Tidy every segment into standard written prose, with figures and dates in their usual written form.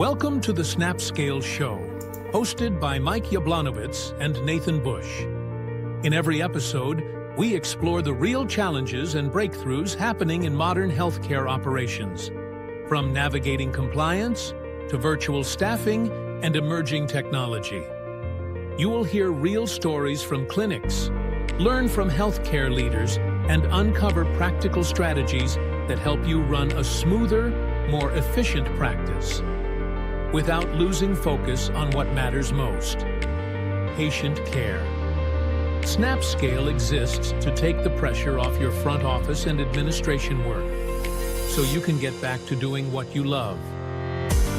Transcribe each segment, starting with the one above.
Welcome to the Snapscale Show, hosted by Mike Yablonowitz and Nathan Bush. In every episode, we explore the real challenges and breakthroughs happening in modern healthcare operations, from navigating compliance to virtual staffing and emerging technology. You will hear real stories from clinics, learn from healthcare leaders, and uncover practical strategies that help you run a smoother, more efficient practice, without losing focus on what matters most: patient care. Snapscale exists to take the pressure off your front office and administration work, so you can get back to doing what you love.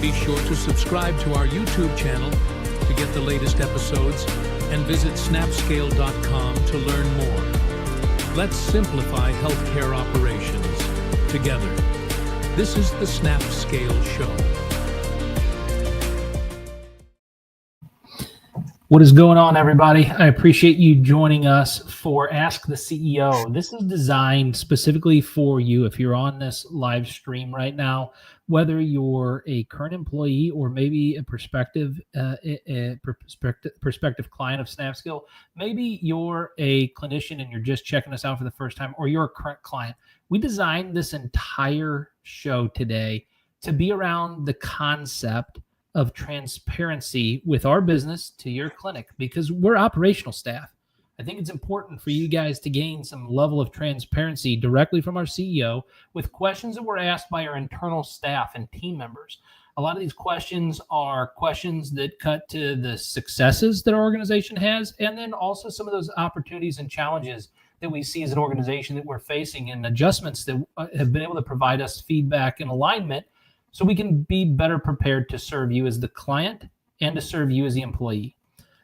Be sure to subscribe to our YouTube channel to get the latest episodes, and visit snapscale.com to learn more. Let's simplify healthcare operations together. This is the Snapscale Show. What is going on, everybody? I appreciate you joining us for Ask the CEO. This is designed specifically for you if you're on this live stream right now, whether you're a current employee or maybe a prospective client of Snapscale. Maybe you're a clinician and you're just checking us out for the first time, or you're a current client. We designed this entire show today to be around the concept of transparency with our business to your clinic, because we're operational staff. I think it's important for you guys to gain some level of transparency directly from our CEO with questions that were asked by our internal staff and team members. A lot of these questions are questions that cut to the successes that our organization has, and then also some of those opportunities and challenges that we see as an organization that we're facing, and adjustments that have been able to provide us feedback and alignment so we can be better prepared to serve you as the client and to serve you as the employee.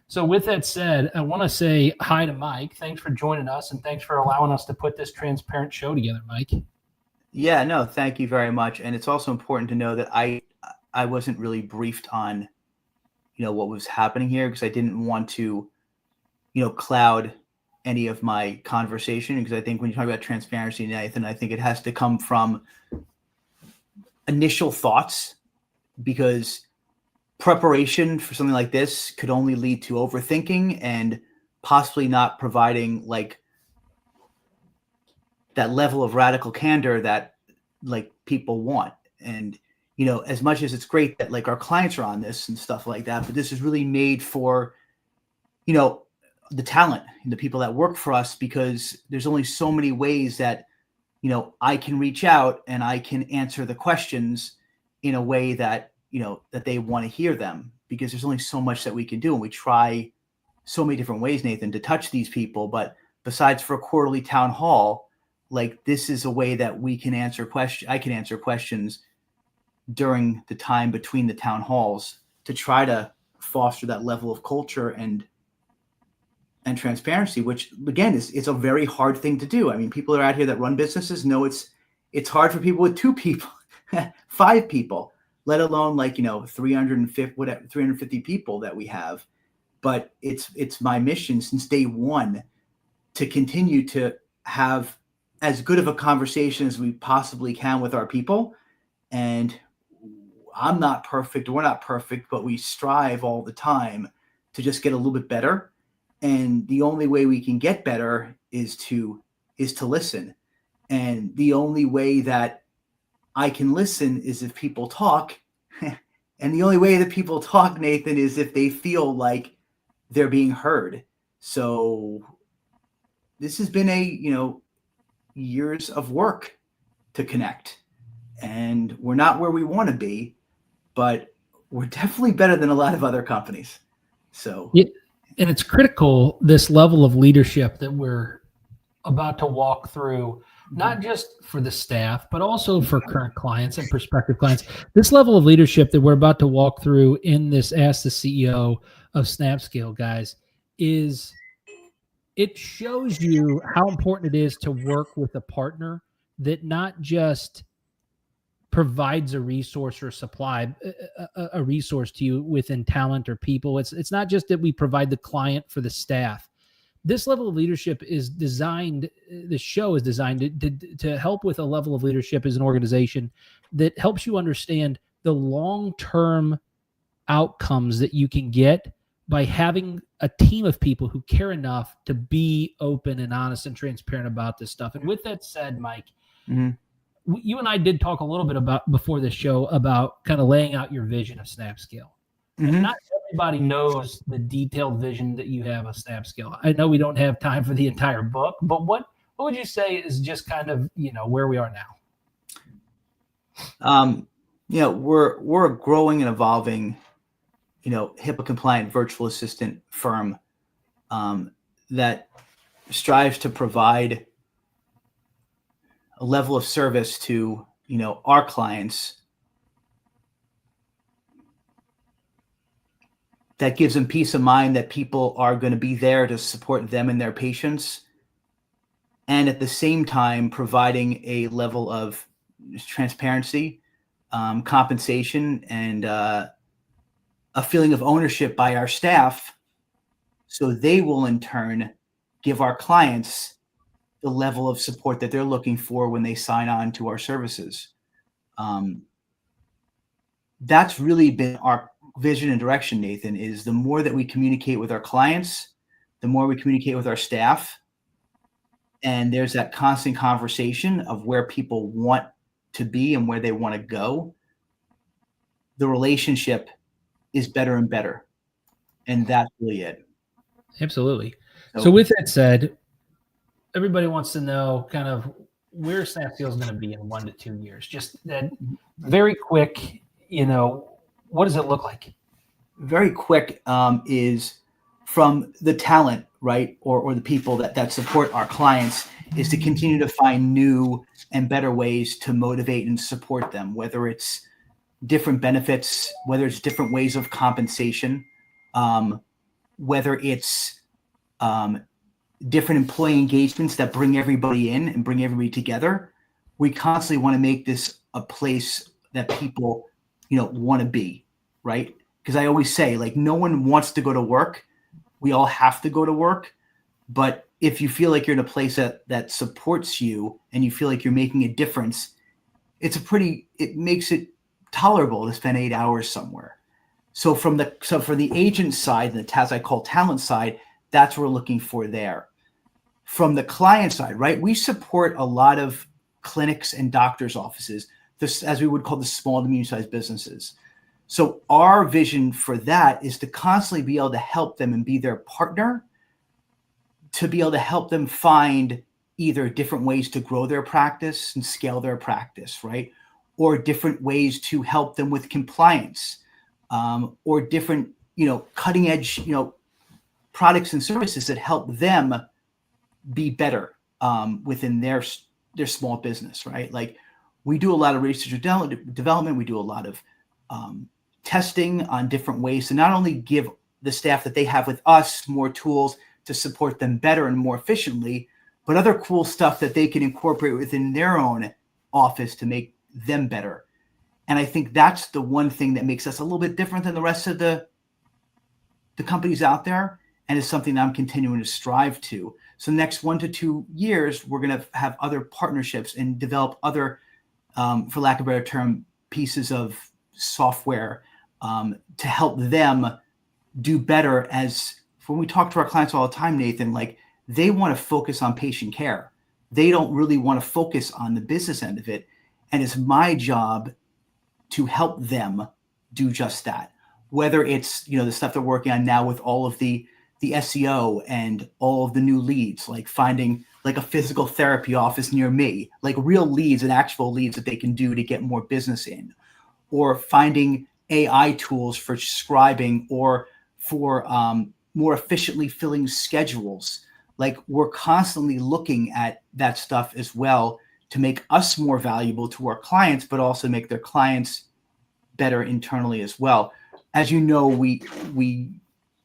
So with that said, I want to say hi to Mike. Thanks for joining us, and thanks for allowing us to put this transparent show together, Mike. Yeah, no, thank you very much. And it's also important to know that I wasn't really briefed on, what was happening here, because I didn't want to, cloud any of my conversation, because I think when you talk about transparency, Nathan, I think it has to come from initial thoughts, because preparation for something like this could only lead to overthinking and possibly not providing that level of radical candor that people want. And, as much as it's great that our clients are on this and stuff like that, but this is really made for, the talent and the people that work for us, because there's only so many ways that I can reach out and I can answer the questions in a way that, that they want to hear them, because there's only so much that we can do. And we try so many different ways, Nathan, to touch these people. But besides for a quarterly town hall, this is a way that we can answer questions. I can answer questions during the time between the town halls to try to foster that level of culture and transparency, which again it's a very hard thing to do. I mean, people are out here that run businesses know it's hard for people with 2 people, 5 people, let alone 350 people that we have. But it's my mission since day one to continue to have as good of a conversation as we possibly can with our people. And I'm not perfect, we're not perfect, but we strive all the time to just get a little bit better. And the only way we can get better is to listen. And the only way that I can listen is if people talk. And the only way that people talk, Nathan, is if they feel like they're being heard. So this has been years of work to connect. And we're not where we want to be, but we're definitely better than a lot of other companies. So yeah. And it's critical, this level of leadership that we're about to walk through, not just for the staff, but also for current clients and prospective clients. This level of leadership that we're about to walk through in this Ask the CEO of Snapscale, guys, it shows you how important it is to work with a partner that not just provides a resource or supply a resource to you within talent or people. It's not just that we provide the client for the staff. This level of leadership is designed, the show is designed to help with a level of leadership as an organization that helps you understand the long-term outcomes that you can get by having a team of people who care enough to be open and honest and transparent about this stuff. And with that said, Mike, you and I did talk a little bit about before the show about kind of laying out your vision of Snapscale. And not everybody knows the detailed vision that you have of Snapscale. I know we don't have time for the entire book, but what would you say is just kind of, where we are now? We're a growing and evolving, HIPAA-compliant virtual assistant firm that strives to provide a level of service to, our clients that gives them peace of mind that people are going to be there to support them and their patients. And at the same time, providing a level of transparency, compensation, and a feeling of ownership by our staff, so they will in turn give our clients the level of support that they're looking for when they sign on to our services. That's really been our vision and direction, Nathan, is the more that we communicate with our clients, the more we communicate with our staff. And there's that constant conversation of where people want to be and where they want to go. The relationship is better and better. And that's really it. Absolutely. So with that said, everybody wants to know kind of where Snapscale is going to be in 1 to 2 years. Just that very quick, what does it look like? Very quick is from the talent, right? Or the people that support our clients, is to continue to find new and better ways to motivate and support them, whether it's different benefits, whether it's different ways of compensation, whether it's different employee engagements that bring everybody in and bring everybody together. We constantly want to make this a place that people, want to be, right? Because I always say, no one wants to go to work. We all have to go to work. But if you feel like you're in a place that supports you and you feel like you're making a difference, it makes it tolerable to spend 8 hours somewhere. So for the agent side, and as I call talent side, that's what we're looking for there. From the client side, right? We support a lot of clinics and doctors' offices, this, as we would call the small to medium-sized businesses. So our vision for that is to constantly be able to help them and be their partner, to be able to help them find either different ways to grow their practice and scale their practice, right? Or different ways to help them with compliance, or different, cutting edge, products and services that help them be better within their small business, right? We do a lot of research and development. We do a lot of testing on different ways to not only give the staff that they have with us more tools to support them better and more efficiently, but other cool stuff that they can incorporate within their own office to make them better. And I think that's the one thing that makes us a little bit different than the rest of the companies out there, and is something that I'm continuing to strive to. So the next 1 to 2 years, we're going to have other partnerships and develop other, for lack of a better term, pieces of software to help them do better. As when we talk to our clients all the time, Nathan, they want to focus on patient care. They don't really want to focus on the business end of it. And it's my job to help them do just that. Whether it's, the stuff they're working on now with all of the SEO and all of the new leads, like finding a physical therapy office near me, real leads and actual leads that they can do to get more business in, or finding AI tools for scribing or for more efficiently filling schedules. We're constantly looking at that stuff as well to make us more valuable to our clients, but also make their clients better internally as well. As you know, we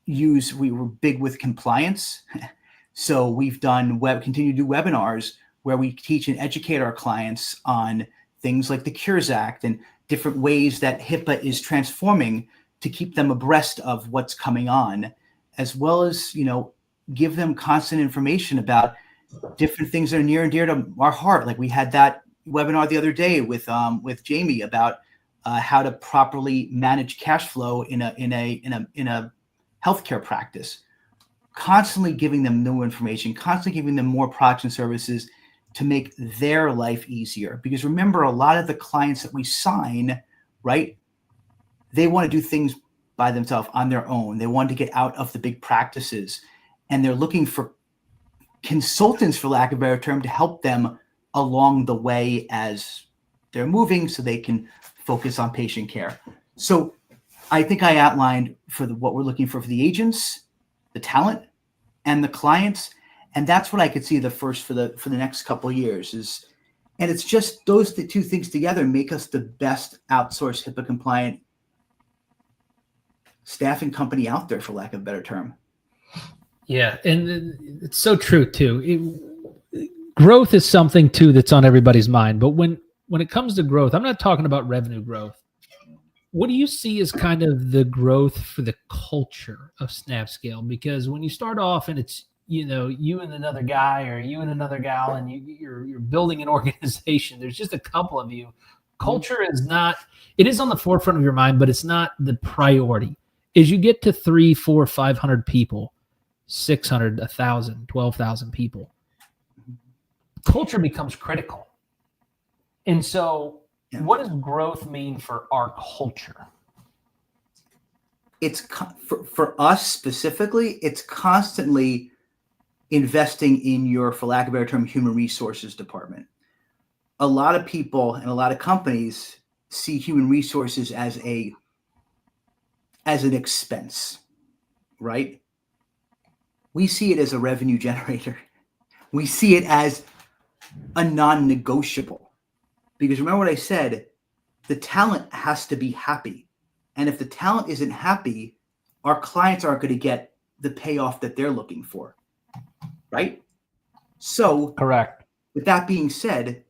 were big with compliance. So we've continue to do webinars where we teach and educate our clients on things like the Cures Act and different ways that HIPAA is transforming to keep them abreast of what's coming on, as well as, give them constant information about different things that are near and dear to our heart. We had that webinar the other day with Jamie about how to properly manage cash flow in a healthcare practice. Constantly giving them new information, constantly giving them more products and services to make their life easier. Because remember, a lot of the clients that we sign, right, they want to do things by themselves on their own. They want to get out of the big practices, and they're looking for consultants, for lack of a better term, to help them along the way as they're moving so they can focus on patient care. So I think I outlined what we're looking for the agents, the talent, and the clients. And that's what I could see for the next couple of years is, and it's just those two things together make us the best outsourced HIPAA compliant staffing company out there, for lack of a better term. Yeah. And it's so true too. Growth is something too that's on everybody's mind. But when it comes to growth, I'm not talking about revenue growth. What do you see as kind of the growth for the culture of Snapscale? Because when you start off and it's, you and another guy or you and another gal, and you're building an organization, there's just a couple of you. Culture is not, it is on the forefront of your mind, but it's not the priority. As you get to 300, 400, 500 people, 600, 1,000, 12,000 people, culture becomes critical. And so what does growth mean for our culture? It's for us specifically, it's constantly investing in your, for lack of a better term, human resources department. A lot of people and a lot of companies see human resources as an expense, right? We see it as a revenue generator. We see it as a non-negotiable. Because remember what I said, the talent has to be happy. And if the talent isn't happy, our clients aren't going to get the payoff that they're looking for. Right? So, correct. With that being said,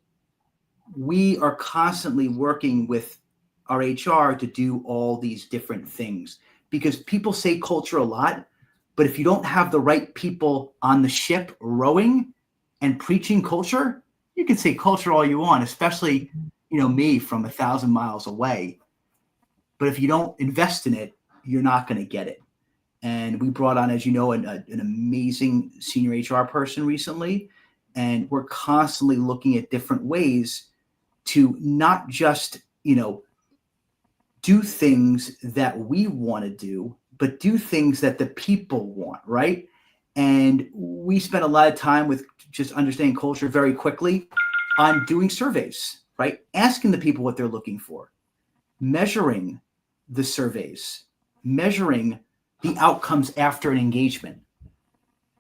we are constantly working with our HR to do all these different things, because people say culture a lot, but if you don't have the right people on the ship rowing and preaching culture, you can say culture all you want, especially, me from 1,000 miles away. But if you don't invest in it, you're not going to get it. And we brought on, as you know, an amazing senior HR person recently. And we're constantly looking at different ways to not just, do things that we want to do, but do things that the people want, right? And we spent a lot of time with just understanding culture very quickly on doing surveys, right? Asking the people what they're looking for, measuring the surveys, measuring the outcomes after an engagement.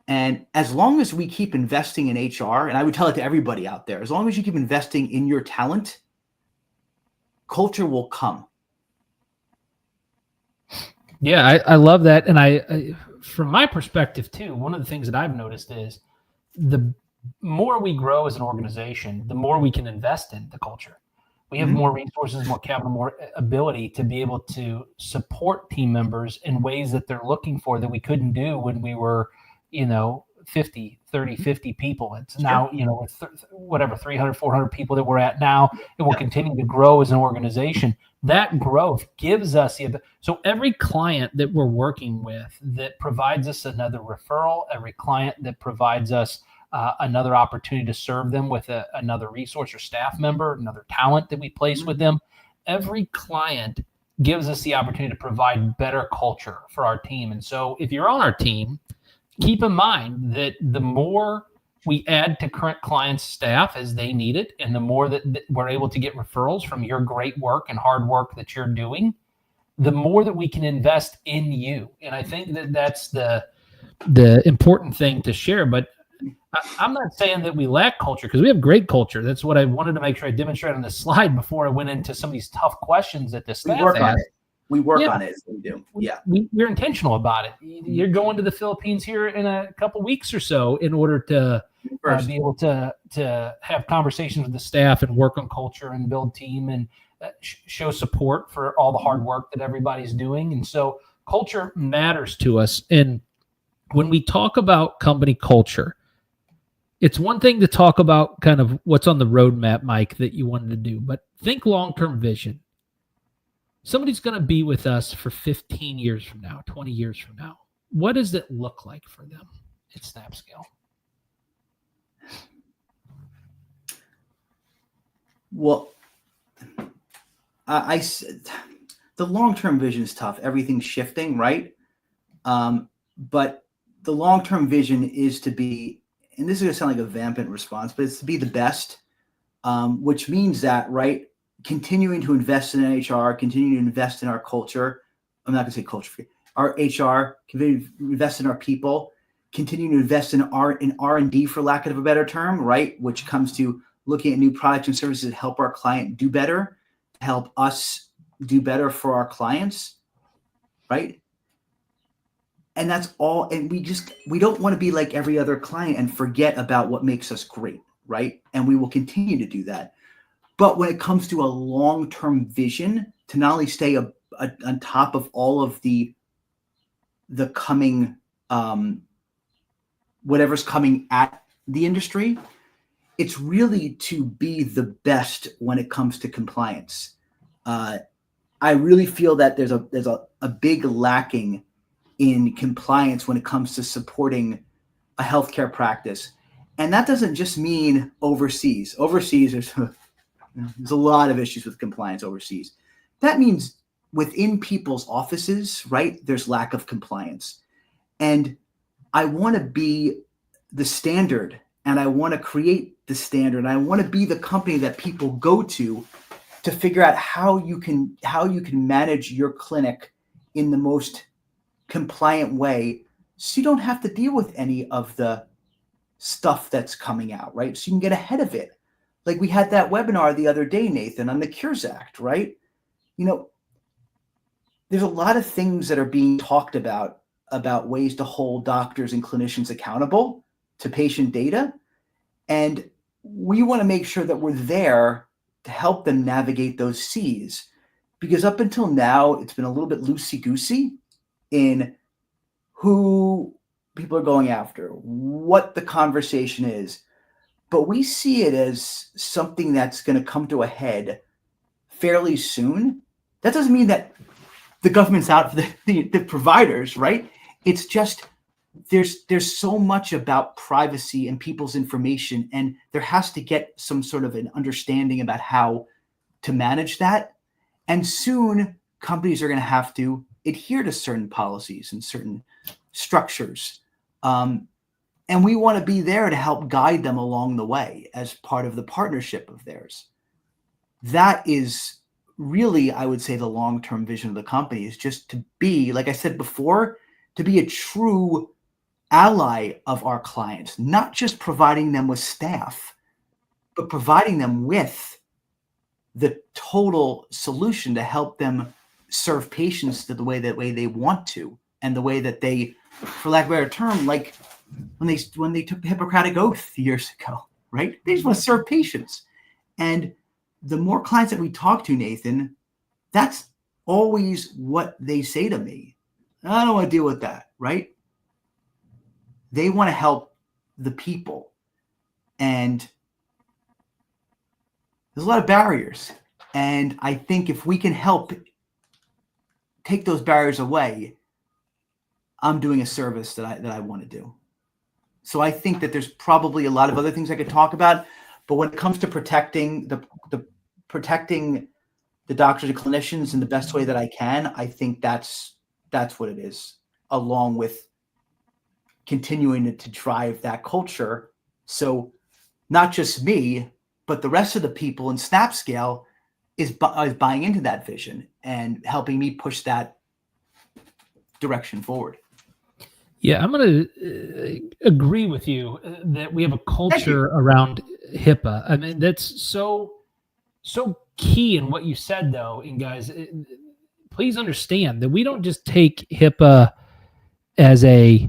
And as long as we keep investing in HR, and I would tell it to everybody out there, as long as you keep investing in your talent, culture will come. Yeah, I love that. And I, from my perspective too, one of the things that I've noticed is the more we grow as an organization, the more we can invest in the culture. We have more resources, more capital, more ability to be able to support team members in ways that they're looking for that we couldn't do when we were, 50 people. It's now, with whatever, 300, 400 people that we're at now, and we'll continue to grow as an organization. That growth gives us so every client that we're working with that provides us another referral, every client that provides us another opportunity to serve them with another resource or staff member, another talent that we place with them, every client gives us the opportunity to provide better culture for our team. And so if you're on our team, keep in mind that the more we add to current clients' staff as they need it, and the more that we're able to get referrals from your great work and hard work that you're doing, the more that we can invest in you. And I think that that's the important thing to share. But I'm not saying that we lack culture, because we have great culture. That's what I wanted to make sure I demonstrate on this slide before I went into some of these tough questions that the staff asked. We work on it. We do. Yeah. We're intentional about it. You're going to the Philippines here in a couple weeks or so in order to be able to have conversations with the staff and work on culture and build team and show support for all the hard work that everybody's doing. And so culture matters to us. And when we talk about company culture, it's one thing to talk about kind of what's on the roadmap, Mike, that you wanted to do, but think long-term vision. somebody's going to be with us for 15 years from now, 20 years from now. What does it look like for them at Snapscale? Well, I said the long-term vision is tough. Everything's shifting, right? But the long-term vision is to be, and this is going to sound like a vampant response, but it's to be the best, which means that, right, continuing to invest in HR, continuing to invest in our culture. I'm not going to say culture, our HR, continue to invest in our people, continuing to invest in R&D, for lack of a better term, right, which comes to looking at new products and services that help our client do better, help us do better for our clients, right? And that's all. And we don't want to be like every other client and forget about what makes us great, right? And we will continue to do that. But when it comes to a long-term vision to not only stay on top of all of the coming, whatever's coming at the industry, it's really to be the best when it comes to compliance. I really feel that there's a big lacking in compliance when it comes to supporting a healthcare practice. And that doesn't just mean overseas. Overseas, there's a lot of issues with compliance overseas. That means within people's offices, right, there's lack of compliance. And I want to be the standard, and I want to create the standard, and I want to be the company that people go to figure out how you can manage your clinic in the most compliant way, so you don't have to deal with any of the stuff that's coming out, right? So you can get ahead of it. Like we had that webinar the other day, Nathan, on the Cures Act, right? You know, there's a lot of things that are being talked about ways to hold doctors and clinicians accountable to patient data. And we want to make sure that we're there to help them navigate those seas. Because up until now, it's been a little bit loosey-goosey in who people are going after, what the conversation is. But we see it as something that's going to come to a head fairly soon. That doesn't mean that the government's out for the providers, right? It's just there's so much about privacy and people's information, and there has to get some sort of an understanding about how to manage that. And soon companies are going to have to adhere to certain policies and certain structures. And we want to be there to help guide them along the way as part of the partnership of theirs. That is really, I would say, the long-term vision of the company is just to be, like I said before, to be a true ally of our clients, not just providing them with staff, but providing them with the total solution to help them serve patients the way they want to, and the way that they, for lack of a better term, like when they took the Hippocratic Oath years ago, right? They just want to serve patients. And the more clients that we talk to, Nathan, that's always what they say to me. I don't want to deal with that, right? They want to help the people. And there's a lot of barriers. And I think if we can help take those barriers away, I'm doing a service that I want to do. So I think that there's probably a lot of other things I could talk about, but when it comes to protecting the doctors and clinicians in the best way that I can, I think that's what it is, along with continuing to drive that culture. So not just me, but the rest of the people in Snapscale is buying into that vision and helping me push that direction forward. Yeah, I'm going to agree with you that we have a culture around HIPAA. I mean, that's so key in what you said, though. And guys, please understand that we don't just take HIPAA as a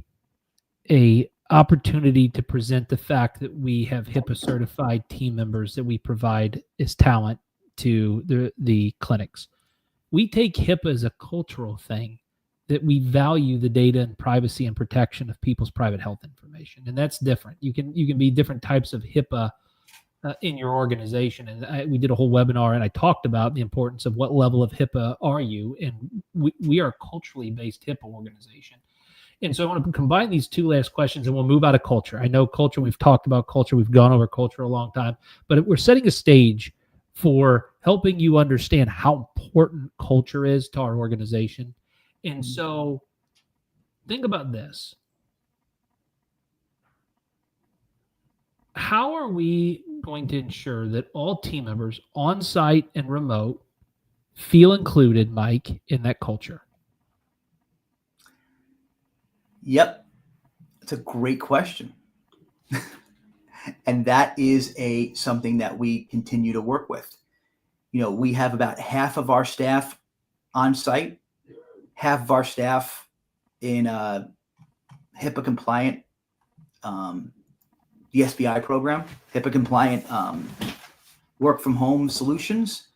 opportunity to present the fact that we have HIPAA certified team members that we provide as talent to the clinics. We take HIPAA as a cultural thing, that we value the data and privacy and protection of people's private health information. And that's different. You can be different types of HIPAA in your organization. And we did a whole webinar, and I talked about the importance of what level of HIPAA are you. And we are a culturally based HIPAA organization. And so I want to combine these two last questions, and we'll move out of culture. I know culture, we've talked about culture, we've gone over culture a long time, but we're setting a stage for helping you understand how important culture is to our organization. And so think about this. How are we going to ensure that all team members on site and remote feel included, Mike, in that culture? Yep. It's a great question. And that is something that we continue to work with. We have about half of our staff on site, half of our staff in HIPAA-compliant, the SBI program, HIPAA-compliant work from home solutions.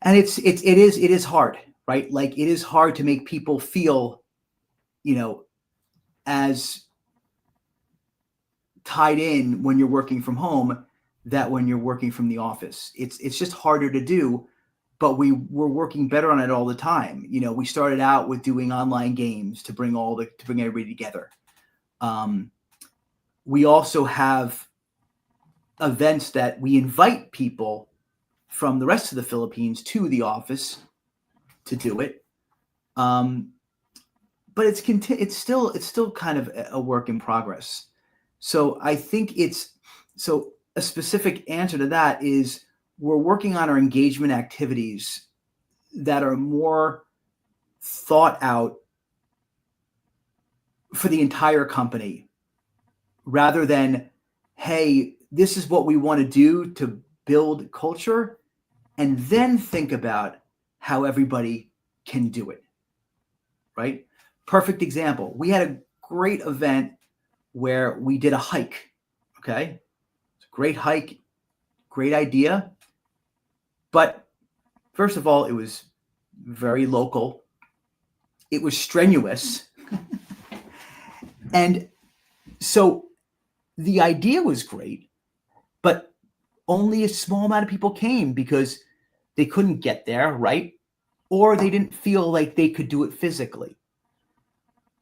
And it is hard, right? Like, it is hard to make people feel, as tied in when you're working from home that when you're working from the office. It's just harder to do, but we're working better on it all the time. We started out with doing online games to bring everybody together. We also have events that we invite people from the rest of the Philippines to the office to do it. But it's still kind of a work in progress. So I think a specific answer to that is we're working on our engagement activities that are more thought out for the entire company, rather than, hey, this is what we want to do to build culture, and then think about how everybody can do it, right? Perfect example. We had a great event where we did a hike, okay? It's a great hike, great idea. But first of all, it was very local. It was strenuous. And so the idea was great, but only a small amount of people came because they couldn't get there, right? Or they didn't feel like they could do it physically.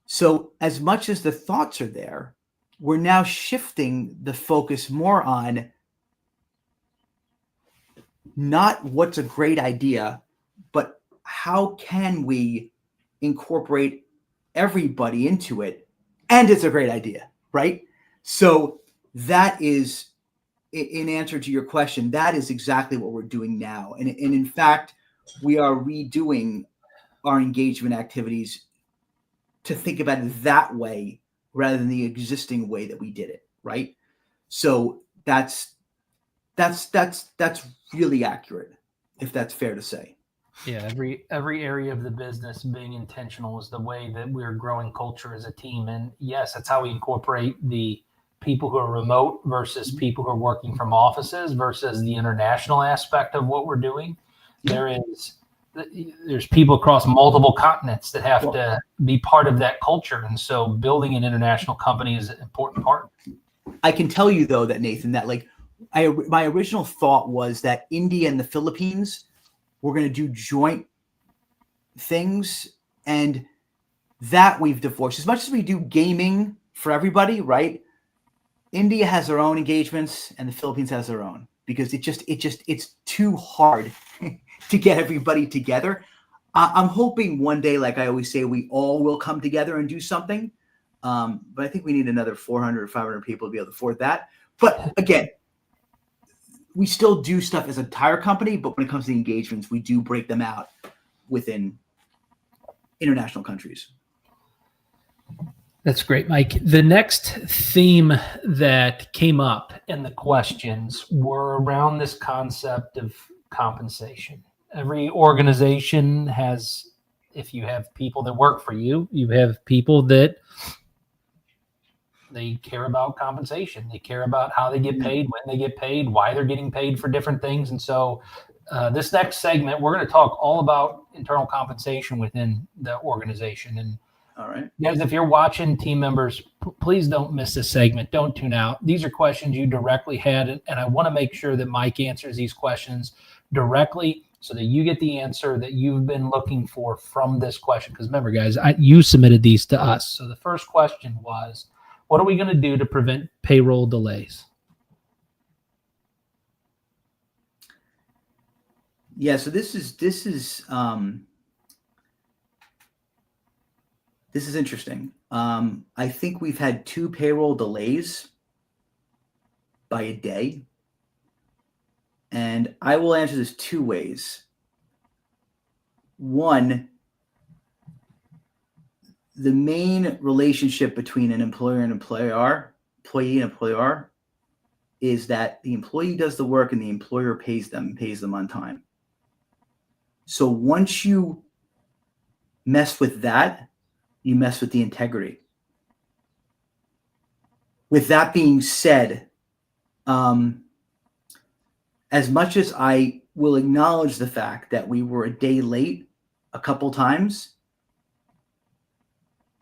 So as much as the thoughts are there, we're now shifting the focus more on not what's a great idea, but how can we incorporate everybody into it, and it's a great idea, right? So that is, in answer to your question, that is exactly what we're doing now. And in fact, we are redoing our engagement activities to think about it that way rather than the existing way that we did it, right? So that's really accurate, if that's fair to say. Yeah, every area of the business being intentional is the way that we're growing culture as a team. And yes, that's how we incorporate the people who are remote versus people who are working from offices versus the international aspect of what we're doing. There's people across multiple continents that have to be part of that culture. And so building an international company is an important part. I can tell you, though, that Nathan, that my original thought was that India and the Philippines were going to do joint things, and that we've divorced. As much as we do gaming for everybody, right? India has their own engagements and the Philippines has their own, because it's too hard to get everybody together. I'm hoping one day, like I always say, we all will come together and do something. But I think we need another 400 or 500 people to be able to afford that. But again, we still do stuff as an entire company, but when it comes to the engagements, we do break them out within international countries. That's great, Mike. The next theme that came up in the questions were around this concept of compensation. Every organization has, if you have people that work for you, you have people that they care about compensation. They care about how they get paid, when they get paid, why they're getting paid for different things. And so this next segment, we're going to talk all about internal compensation within the organization. And All right. Guys, if you're watching, team members, please don't miss this segment. Don't tune out. These are questions you directly had, and I want to make sure that Mike answers these questions directly so that you get the answer that you've been looking for from this question. Because remember, guys, you submitted these to us. So the first question was, what are we going to do to prevent payroll delays? Yeah, so this is interesting. I think we've had 2 payroll delays by a day. And I will answer this 2 ways. One, the main relationship between an employee and employer is that the employee does the work and the employer pays them on time. So once you mess with that, you mess with the integrity. With that being said, as much as I will acknowledge the fact that we were a day late a couple times,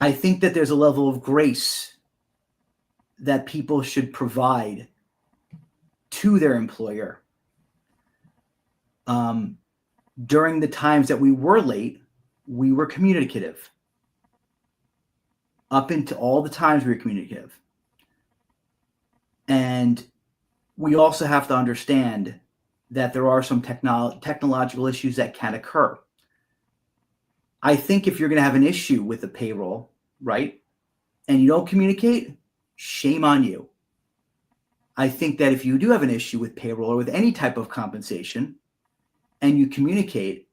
I think that there's a level of grace that people should provide to their employer. During the times that we were late, we were communicative. Up into all the times we were communicative. And we also have to understand that there are some technological issues that can occur. I think if you're going to have an issue with the payroll, right, and you don't communicate, shame on you. I think that if you do have an issue with payroll or with any type of compensation, and you communicate,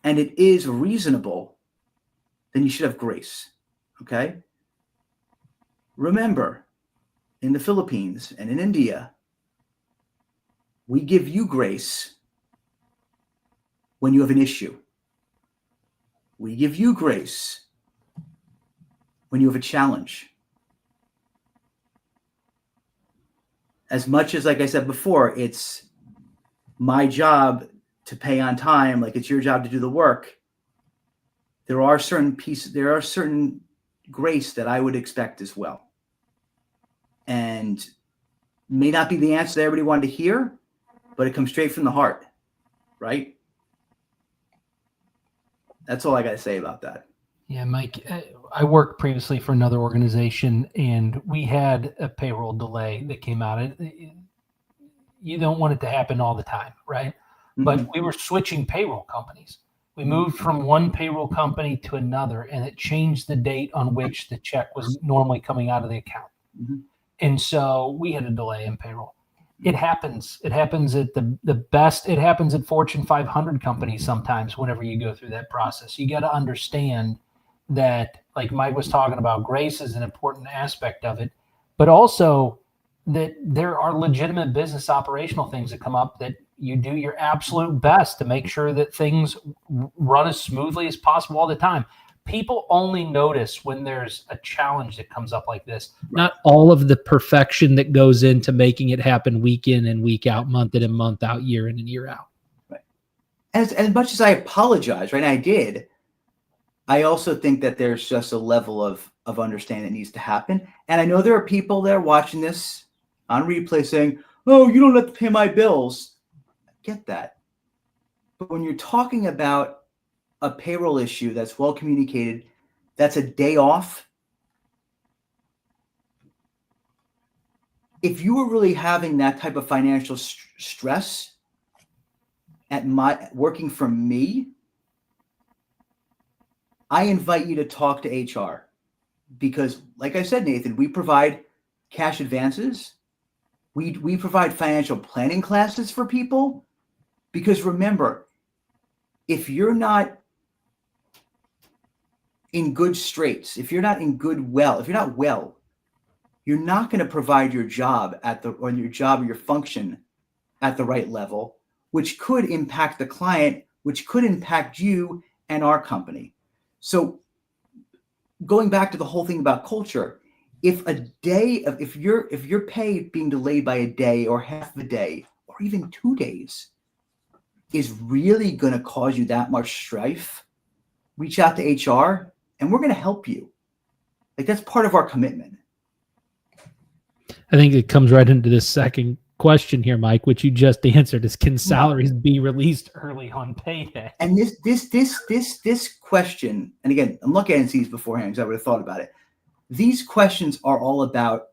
and it is reasonable, then you should have grace, okay? Remember, in the Philippines and in India, we give you grace when you have an issue. We give you grace when you have a challenge. As much as, like I said before, it's my job to pay on time, like it's your job to do the work, there are certain grace that I would expect as well. And may not be the answer that everybody wanted to hear, but it comes straight from the heart, right? That's all I got to say about that. Yeah, Mike, I worked previously for another organization, and we had a payroll delay that came out. You don't want it to happen all the time, right? Mm-hmm. But we were switching payroll companies. We moved from one payroll company to another, and it changed the date on which the check was normally coming out of the account. Mm-hmm. And so we had a delay in payroll. It happens. It happens at the best. It happens at Fortune 500 companies sometimes whenever you go through that process. You got to understand that, like Mike was talking about, grace is an important aspect of it, but also that there are legitimate business operational things that come up that you do your absolute best to make sure that things run as smoothly as possible all the time. People only notice when there's a challenge that comes up like this, not all of the perfection that goes into making it happen week in and week out, month in and month out, year in and year out. Right. As much as I apologize, right? I did. I also think that there's just a level of understanding that needs to happen. And I know there are people that are watching this on replay saying, oh, you don't have to pay my bills. I get that. But when you're talking about a payroll issue that's well communicated, that's a day off. If you were really having that type of financial stress at working for me, I invite you to talk to HR, because like I said, Nathan, we provide cash advances. We provide financial planning classes for people, because remember, if you're not in good straits, if you're not well, you're not going to provide your job or your function at the right level, which could impact the client, which could impact you and our company. So going back to the whole thing about culture, if your pay being delayed by a day or half a day or even 2 days is really going to cause you that much strife, reach out to HR and we're going to help you. Like, that's part of our commitment. I think it comes right into this second question here, Mike, which you just answered, is can salaries be released early on payday? And this question, and again, I'm looking at these beforehand because I would have thought about it. These questions are all about,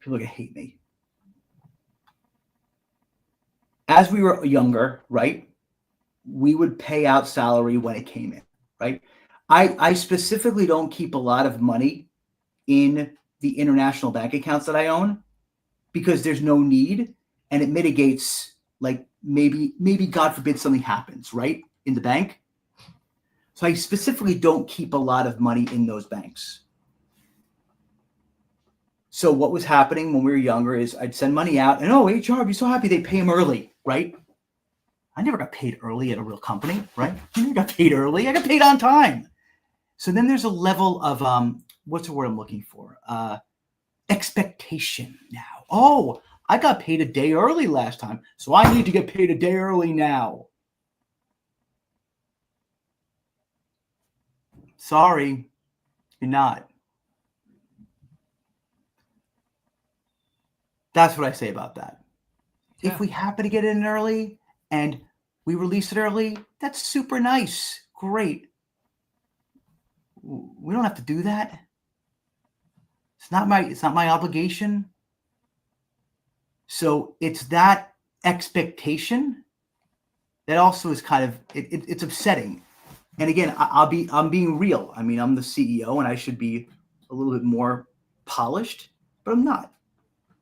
people are going to hate me. As we were younger, right, we would pay out salary when it came in, right? I specifically don't keep a lot of money in the international bank accounts that I own because there's no need, and it mitigates, like, maybe God forbid something happens, right, in the bank. So I specifically don't keep a lot of money in those banks. So what was happening when we were younger is I'd send money out, and HR would be so happy they pay them early, right? I never got paid early at a real company, right? I never got paid early. I got paid on time. So then there's a level of, what's the word I'm looking for? Expectation now. Oh, I got paid a day early last time, so I need to get paid a day early now. Sorry, you're not. That's what I say about that. Yeah. If we happen to get in early and we release it early, that's super nice. Great. We don't have to do that. It's not my obligation. So it's that expectation that also is kind of, it's upsetting. And again, I'm being real. I mean, I'm the CEO and I should be a little bit more polished, but I'm not.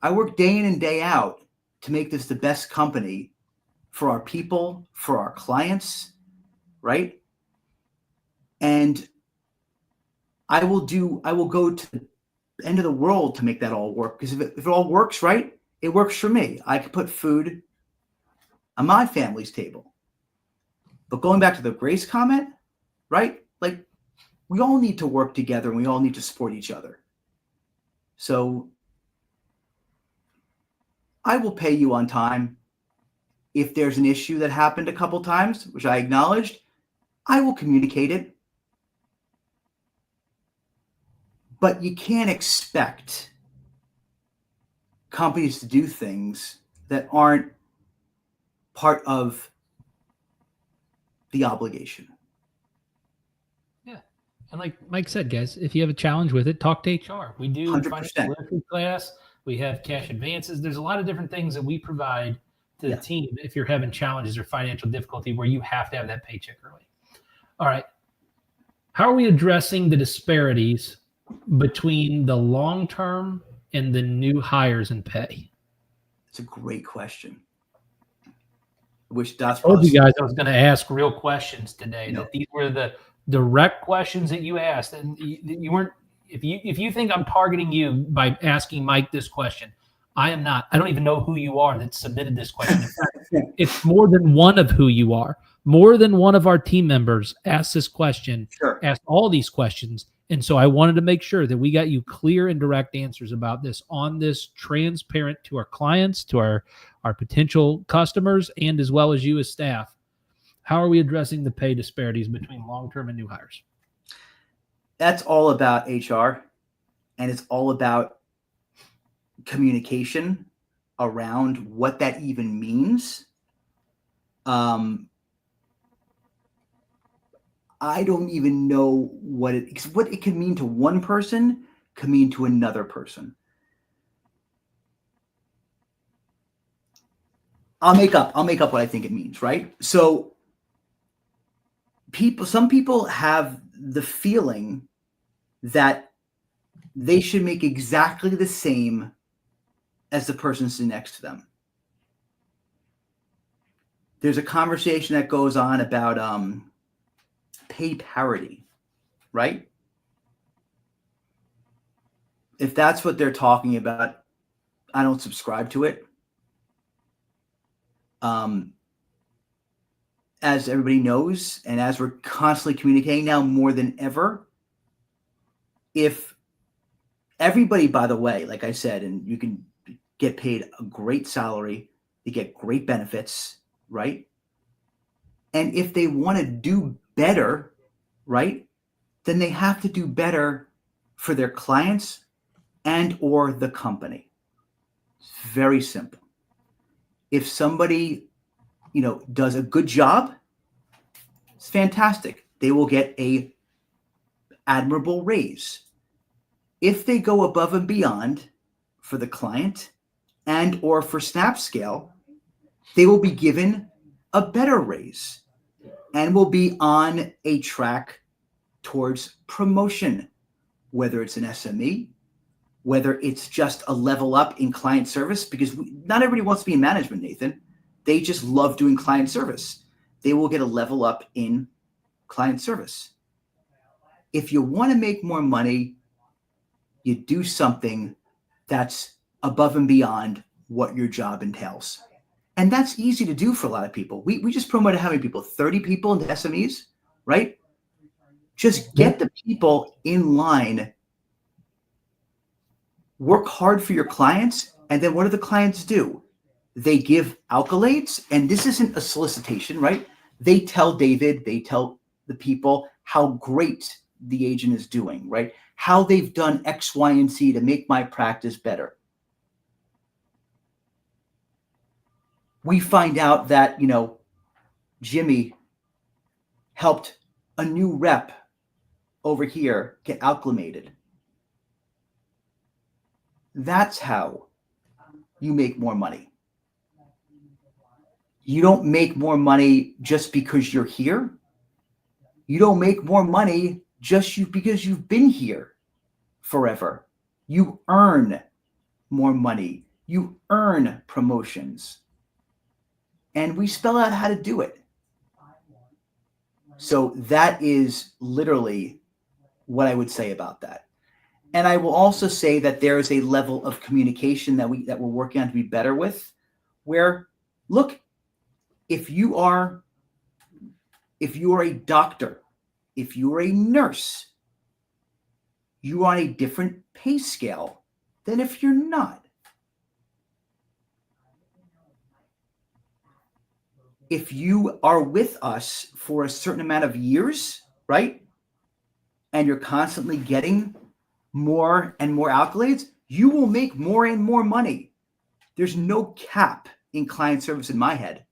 I work day in and day out to make this the best company for our people, for our clients, right? And I will go to the end of the world to make that all work. Because if it all works, right, it works for me. I can put food on my family's table. But going back to the grace comment, right? Like, we all need to work together and we all need to support each other. So I will pay you on time. If there's an issue that happened a couple times, which I acknowledged, I will communicate it. But you can't expect companies to do things that aren't part of the obligation. Yeah. And like Mike said, guys, if you have a challenge with it, talk to HR. We do 100%. financial literacy class. We have cash advances. There's a lot of different things that we provide to the team if you're having challenges or financial difficulty where you have to have that paycheck early. All right. How are we addressing the disparities between the long-term and the new hires in pay? It's a great question. Which that's I told you guys I was going to ask real questions today. No. That these were the direct questions that you asked, and you weren't. If you think I'm targeting you by asking Mike this question, I am not. I don't even know who you are that submitted this question. In fact, it's more than one of who you are. More than one of our team members asked this question, asked all these questions. And so I wanted to make sure that we got you clear and direct answers about this on this, transparent to our clients, to our potential customers, and as well as you as staff. How are we addressing the pay disparities between long-term and new hires? That's all about HR, and it's all about communication around what that even means. I don't even know what it can mean to one person can mean to another person. I'll make up what I think it means, right? So some people have the feeling that they should make exactly the same as the person sitting next to them. There's a conversation that goes on about pay parity, right? If that's what they're talking about, I don't subscribe to it. As everybody knows, and as we're constantly communicating now more than ever, if everybody, by the way, like I said, and you can get paid a great salary, they get great benefits, right? And if they want to do better, right, then they have to do better for their clients and or the company. It's very simple. If somebody, does a good job, it's fantastic. They will get a admirable raise. If they go above and beyond for the client and or for Snapscale, they will be given a better raise and will be on a track towards promotion, whether it's an SME, whether it's just a level up in client service, because not everybody wants to be in management, Nathan. They just love doing client service. They will get a level up in client service. If you want to make more money, you do something that's above and beyond what your job entails. And that's easy to do for a lot of people. We just promoted how many people? 30 people into SMEs, right? Just get the people in line, work hard for your clients, and then what do the clients do? They give accolades, and this isn't a solicitation, right? They tell David, they tell the people how great the agent is doing, right? How they've done X, Y, and Z to make my practice better. We find out that, Jimmy helped a new rep over here get acclimated. That's how you make more money. You don't make more money just because you're here. You don't make more money just because you've been here forever. You earn more money. You earn promotions. And we spell out how to do it. So that is literally what I would say about that. And I will also say that there is a level of communication that we're working on to be better with, where, look, if you are a doctor, if you are a nurse, you are on a different pay scale than if you're not. If you are with us for a certain amount of years, right, and you're constantly getting more and more accolades, you will make more and more money. There's no cap in client service in my head.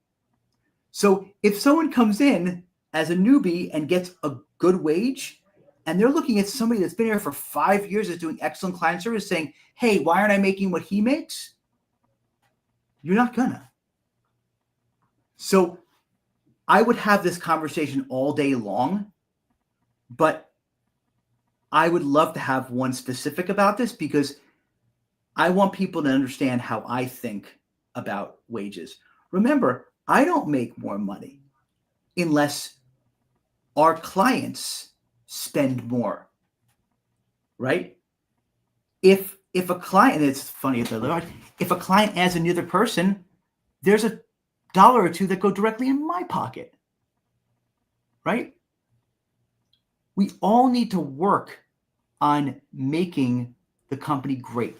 So if someone comes in as a newbie and gets a good wage, and they're looking at somebody that's been here for 5 years that's doing excellent client service saying, hey, why aren't I making what he makes? You're not gonna. So I would have this conversation all day long, but I would love to have one specific about this because I want people to understand how I think about wages. Remember, I don't make more money unless our clients spend more, right? If a client, it's funny, if a client adds another person, there's $1 or $2 that go directly in my pocket, right? We all need to work on making the company great.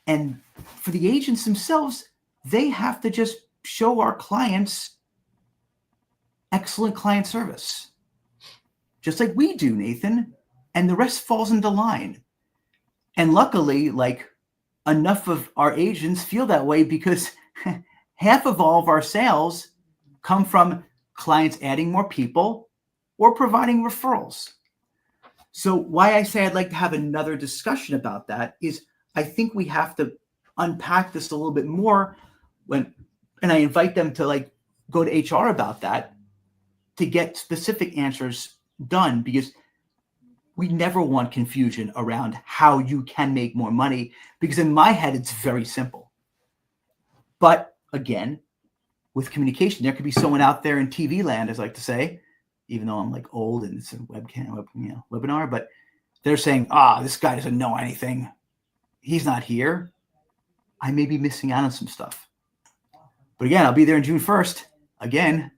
And for the agents themselves, they have to just show our clients excellent client service, just like we do, Nathan, and the rest falls into line. And luckily, enough of our agents feel that way because half of all of our sales come from clients adding more people or providing referrals. So why I say I'd like to have another discussion about that is I think we have to unpack this a little bit more and I invite them to go to HR about that to get specific answers done, because we never want confusion around how you can make more money, because in my head, it's very simple. But again, with communication, there could be someone out there in TV land, as I like to say, even though I'm old and it's a webinar, but they're saying, this guy doesn't know anything. He's not here. I may be missing out on some stuff. But again, I'll be there on June 1st again.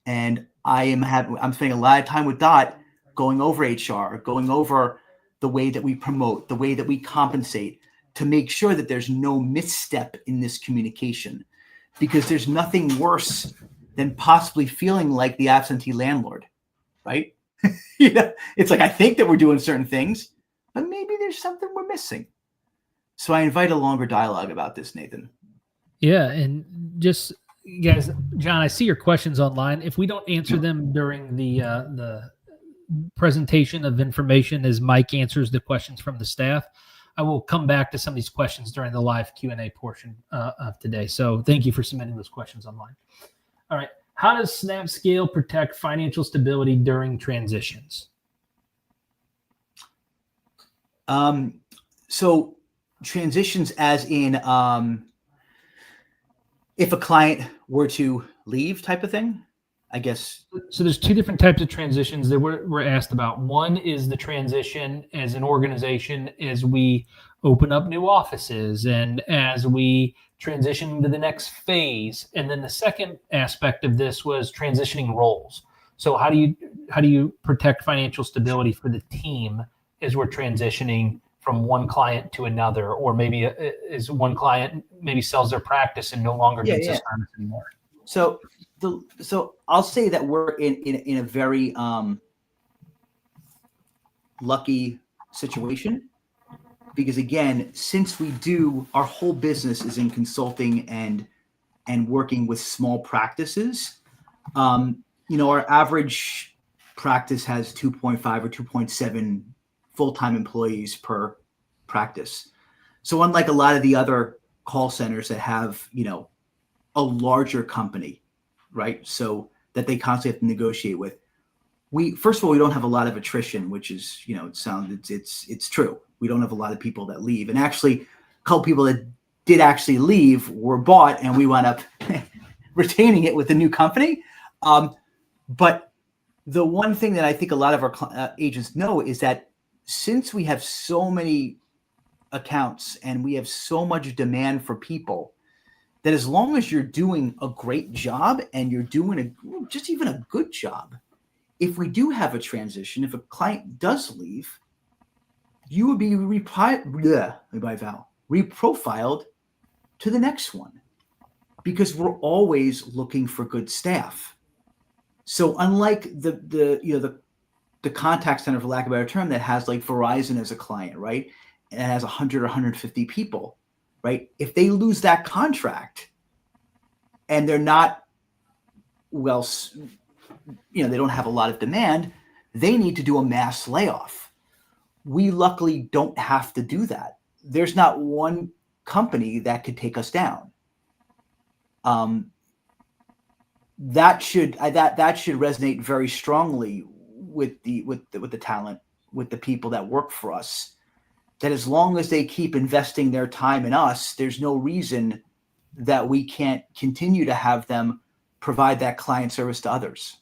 And I'm spending a lot of time with Dot going over HR, going over the way that we promote, the way that we compensate, to make sure that there's no misstep in this communication, because there's nothing worse than possibly feeling like the absentee landlord, right? It's like, I think that we're doing certain things, but maybe there's something we're missing. So I invite a longer dialogue about this, Nathan. Yeah. And just, guys, John, I see your questions online. If we don't answer them during the presentation of information as Mike answers the questions from the staff, I will come back to some of these questions during the live Q&A portion of today. So thank you for submitting those questions online. All right. How does Snapscale protect financial stability during transitions? So transitions as in if a client were to leave type of thing, I guess. So there's two different types of transitions that we're asked about. One is the transition as an organization as we open up new offices and as we transition to the next phase. And then the second aspect of this was transitioning roles. So how do you protect financial stability for the team as we're transitioning from one client to another, or maybe as one client maybe sells their practice and no longer needs a service anymore? So I'll say that we're in a very lucky situation, because again, since our whole business is in consulting and working with small practices, our average practice has 2.5 or 2.7 full-time employees per practice. So unlike a lot of the other call centers that have, a larger company, right? So that they constantly have to negotiate with. First of all, we don't have a lot of attrition, which is, it's true. We don't have a lot of people that leave. And actually, a couple people that did actually leave were bought, and we wound up retaining it with a new company. But the one thing that I think a lot of our agents know is that since we have so many accounts and we have so much demand for people, that as long as you're doing a great job and you're doing just even a good job, if we do have a transition, if a client does leave, you would be reprofiled to the next one, because we're always looking for good staff. So unlike the contact center, for lack of a better term, that has like Verizon as a client, right? And it has 100 or 150 people, right? If they lose that contract and they're not, they don't have a lot of demand, they need to do a mass layoff. We luckily don't have to do that. There's not one company that could take us down. That should resonate very strongly with the talent, with the people that work for us, that as long as they keep investing their time in us, there's no reason that we can't continue to have them provide that client service to others.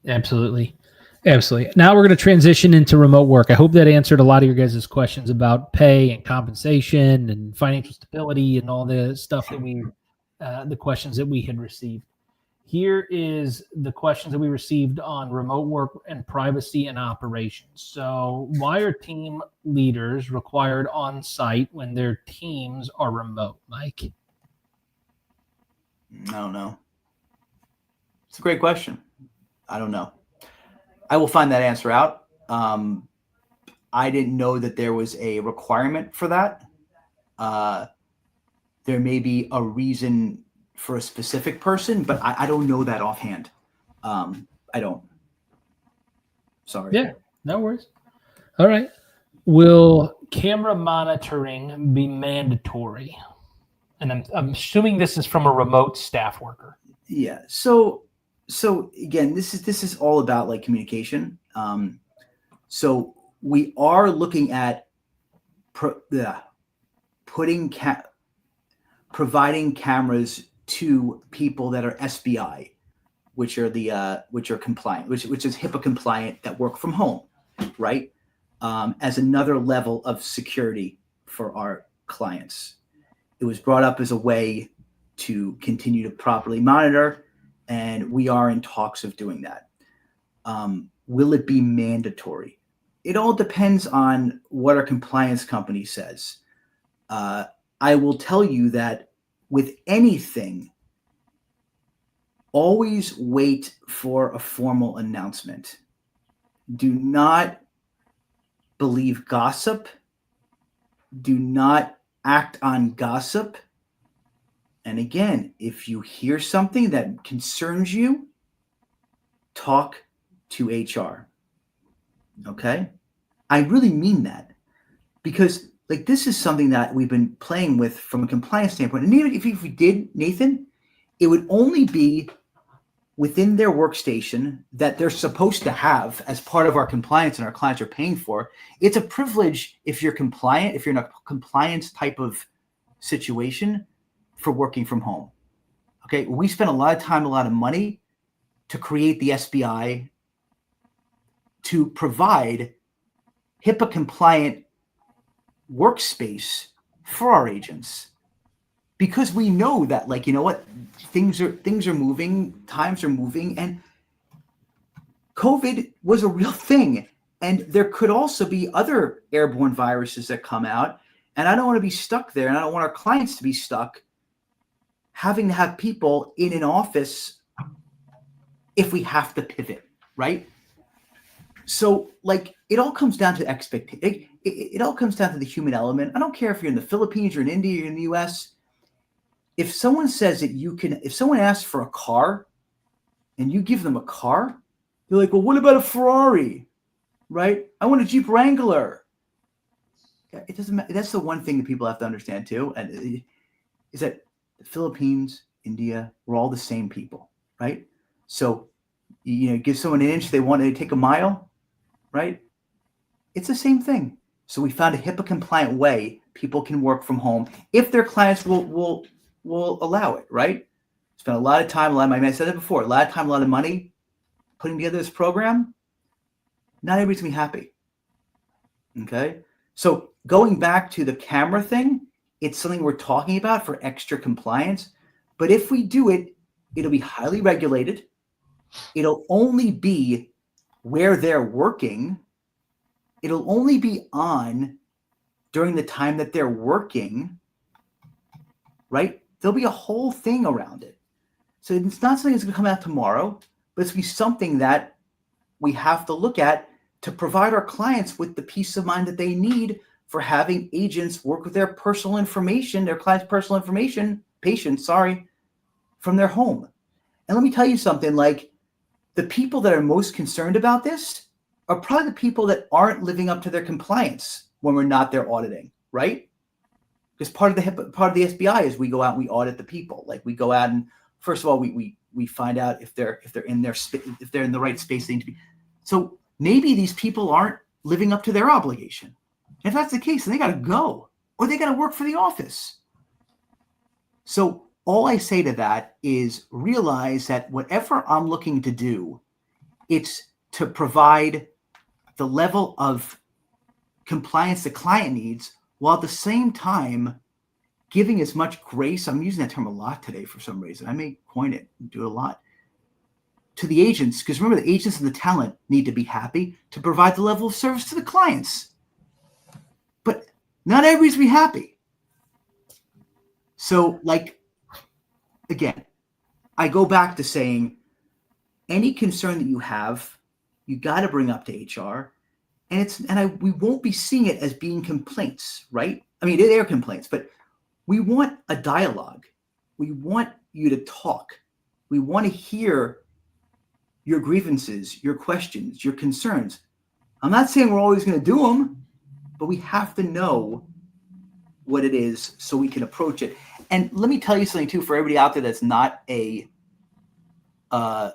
Absolutely. Absolutely. Now we're going to transition into remote work. I hope that answered a lot of your guys' questions about pay and compensation and financial stability and all the stuff that the questions that we had received. Here is the questions that we received on remote work and privacy and operations. So why are team leaders required on site when their teams are remote, Mike? I don't know. It's a great question. I don't know. I will find that answer out. I didn't know that there was a requirement for that. There may be a reason for a specific person, but I don't know that offhand. I don't. Sorry. Yeah, no worries. All right. Will camera monitoring be mandatory? And I'm assuming this is from a remote staff worker. Yeah. So again, this is all about like communication. So we are looking at providing cameras to people that are SBI, which are compliant, which is HIPAA compliant, that work from home, right? As another level of security for our clients. It was brought up as a way to continue to properly monitor, and we are in talks of doing that. Will it be mandatory? It all depends on what our compliance company says. I will tell you that with anything, always wait for a formal announcement. Do not believe gossip. Do not act on gossip. And again, if you hear something that concerns you, talk to HR. Okay? I really mean that, because like this is something that we've been playing with from a compliance standpoint. And even if we did, Nathan, it would only be within their workstation that they're supposed to have as part of our compliance and our clients are paying for. It's a privilege if you're compliant, if you're in a compliance type of situation for working from home. Okay, we spend a lot of time, a lot of money to create the SBI to provide HIPAA compliant workspace for our agents, because we know that, like, you know what, things are moving, times are moving, and COVID was a real thing. And there could also be other airborne viruses that come out. And I don't want to be stuck there. And I don't want our clients to be stuck having to have people in an office if we have to pivot, right? So like it all comes down to expectation. It all comes down to the human element. I don't care if you're in the Philippines, you're in India, you're in the US. If someone says that if someone asks for a car and you give them a car, they're like, well, what about a Ferrari, right? I want a Jeep Wrangler. It doesn't matter. That's the one thing that people have to understand too. And is that the Philippines, India, we're all the same people, right? So, give someone an inch, they want to take a mile, right? It's the same thing. So we found a HIPAA compliant way people can work from home if their clients will allow it, right? Spent a lot of time, I said it before, a lot of time, a lot of money putting together this program. Not everybody's gonna be happy. Okay. So going back to the camera thing, it's something we're talking about for extra compliance. But if we do it, it'll be highly regulated. It'll only be where they're working. It'll only be on during the time that they're working, right? There'll be a whole thing around it. So it's not something that's going to come out tomorrow, but it's going to be something that we have to look at to provide our clients with the peace of mind that they need for having agents work with their personal information, their clients' personal information, from their home. And let me tell you something, like the people that are most concerned about this are probably the people that aren't living up to their compliance when we're not there auditing, right? Because part of the SBI is we go out and we audit the people. Like we go out and first of all we find out if they're in the right space they need to be. So maybe these people aren't living up to their obligation. And if that's the case, then they got to go or they got to work for the office. So all I say to that is realize that whatever I'm looking to do, it's to provide the level of compliance the client needs while at the same time giving as much grace. I'm using that term a lot today for some reason. I may coin it and do it a lot. To the agents, because remember, the agents and the talent need to be happy to provide the level of service to the clients. But not everybody's going to be happy. So, like, again, I go back to saying any concern that you have, you got to bring up to HR. And we won't be seeing it as being complaints, right? I mean, they're complaints, but we want a dialogue. We want you to talk. We want to hear your grievances, your questions, your concerns. I'm not saying we're always going to do them, but we have to know what it is so we can approach it. And let me tell you something too, for everybody out there that's not how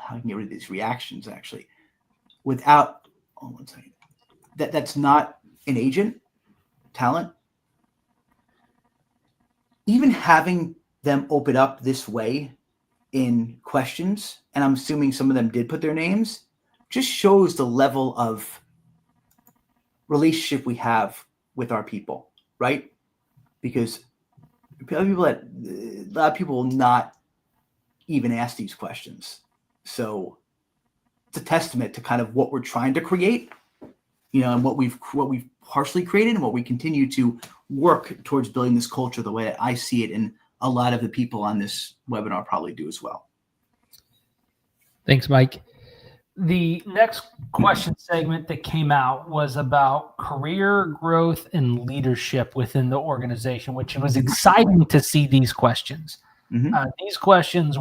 can you get rid of these reactions actually without, one second, that's not an agent, talent. Even having them open up this way in questions, and I'm assuming some of them did put their names, just shows the level of relationship we have with our people, right? Because a lot of people will not even ask these questions. So it's a testament to kind of what we're trying to create, and what we've partially created and what we continue to work towards building this culture the way that I see it, and a lot of the people on this webinar probably do as well. Thanks, Mike. The next question segment that came out was about career growth and leadership within the organization, which was exciting to see these questions. These questions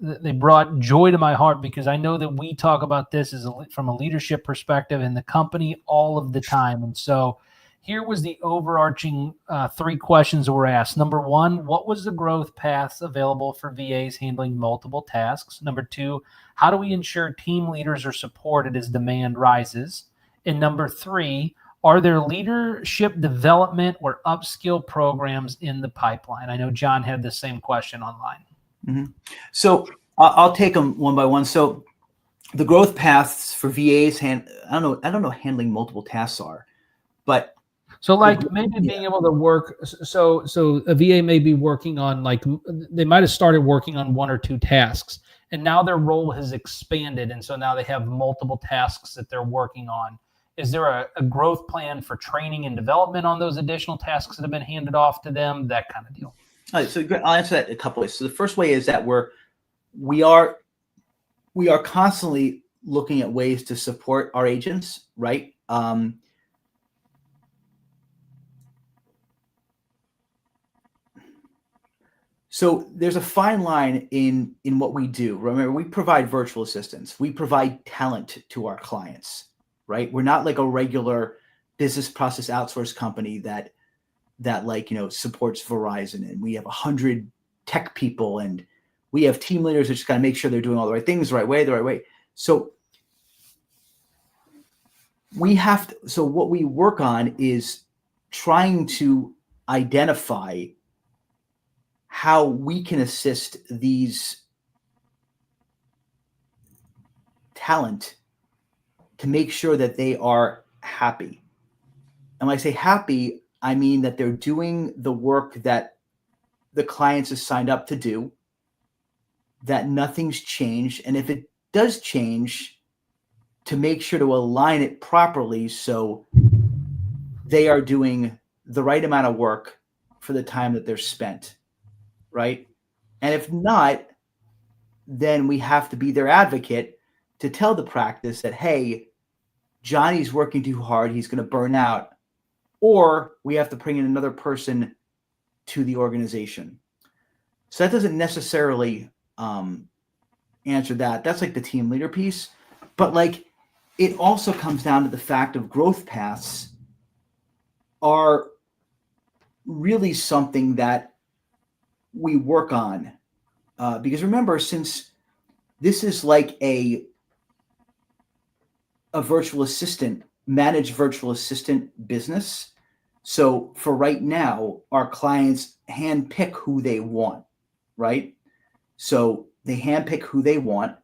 they brought joy to my heart, because I know that we talk about this from a leadership perspective in the company all of the time. And so here was the overarching 3 questions that were asked. Number 1, what was the growth paths available for VAs handling multiple tasks? Number 2, how do we ensure team leaders are supported as demand rises? And number 3, are there leadership development or upskill programs in the pipeline? I know John had the same question online. So I'll take them one by one. So the growth paths for VAs, I don't know handling multiple tasks are, but so like maybe being able to work. So a VA may be working on, like, they might have started working on 1 or 2 tasks, and now their role has expanded. And so now they have multiple tasks that they're working on. Is there a growth plan for training and development on those additional tasks that have been handed off to them? That kind of deal. All right, so I'll answer that a couple ways. So the first way is that we are constantly looking at ways to support our agents, right? So there's a fine line in what we do. Remember, we provide virtual assistants. We provide talent to our clients, right? We're not like a regular business process outsource company that supports Verizon, and we have 100 tech people, and we have team leaders that just got to make sure they're doing all the right things the right way. So what we work on is trying to identify how we can assist these talent to make sure that they are happy. And when I say happy, I mean that they're doing the work that the clients have signed up to do, that nothing's changed. And if it does change, to make sure to align it properly so they are doing the right amount of work for the time that they're spent. Right? And if not, then we have to be their advocate to tell the practice that, hey, Johnny's working too hard, he's going to burn out, or we have to bring in another person to the organization. So that doesn't necessarily answer that. That's like the team leader piece. But like, it also comes down to the fact of growth paths are really something that we work on, because remember, since this is like a virtual assistant, managed virtual assistant business. So for right now, our clients handpick who they want, right? So they handpick who they want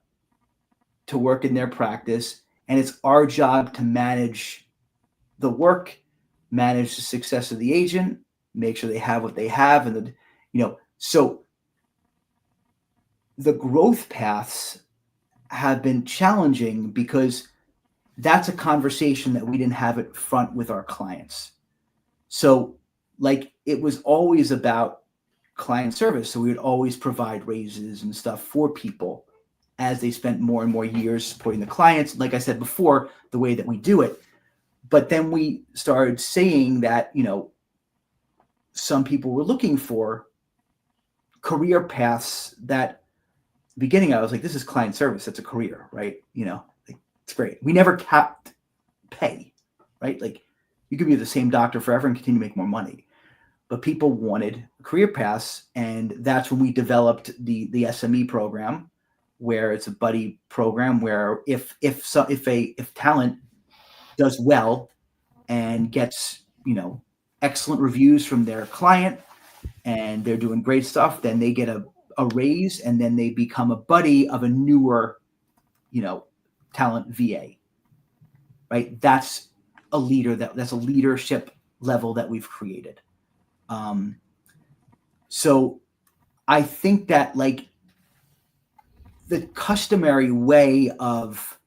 to work in their practice, and it's our job to manage the work, manage the success of the agent, make sure they have what they have, and so the growth paths have been challenging because that's a conversation that we didn't have up front with our clients. So like, it was always about client service. So we would always provide raises and stuff for people as they spent more and more years supporting the clients. Like I said before, the way that we do it. But then we started saying that, some people were looking for career paths that beginning, I was like, this is client service. That's a career, right? It's great. We never capped pay, right? Like, you could be the same doctor forever and continue to make more money. But people wanted career paths, and that's when we developed the SME program, where it's a buddy program where if talent does well and gets excellent reviews from their client and they're doing great stuff, then they get a raise, and then they become a buddy of a newer talent VA, right? That's a leader, that's a leadership level that we've created. So I think that like the customary way of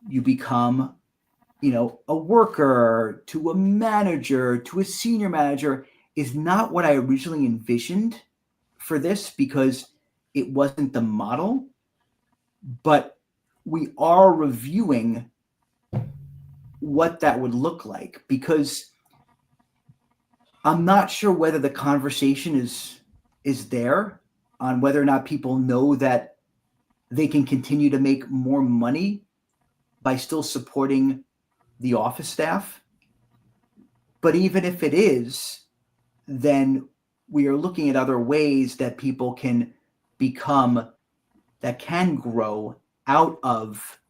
you become, a worker to a manager to a senior manager is not what I originally envisioned for this, because it wasn't the model. but we are reviewing what that would look like, because I'm not sure whether the conversation is there on whether or not people know that they can continue to make more money by still supporting the office staff. But even if it is, then we are looking at other ways that people can become, that can grow out of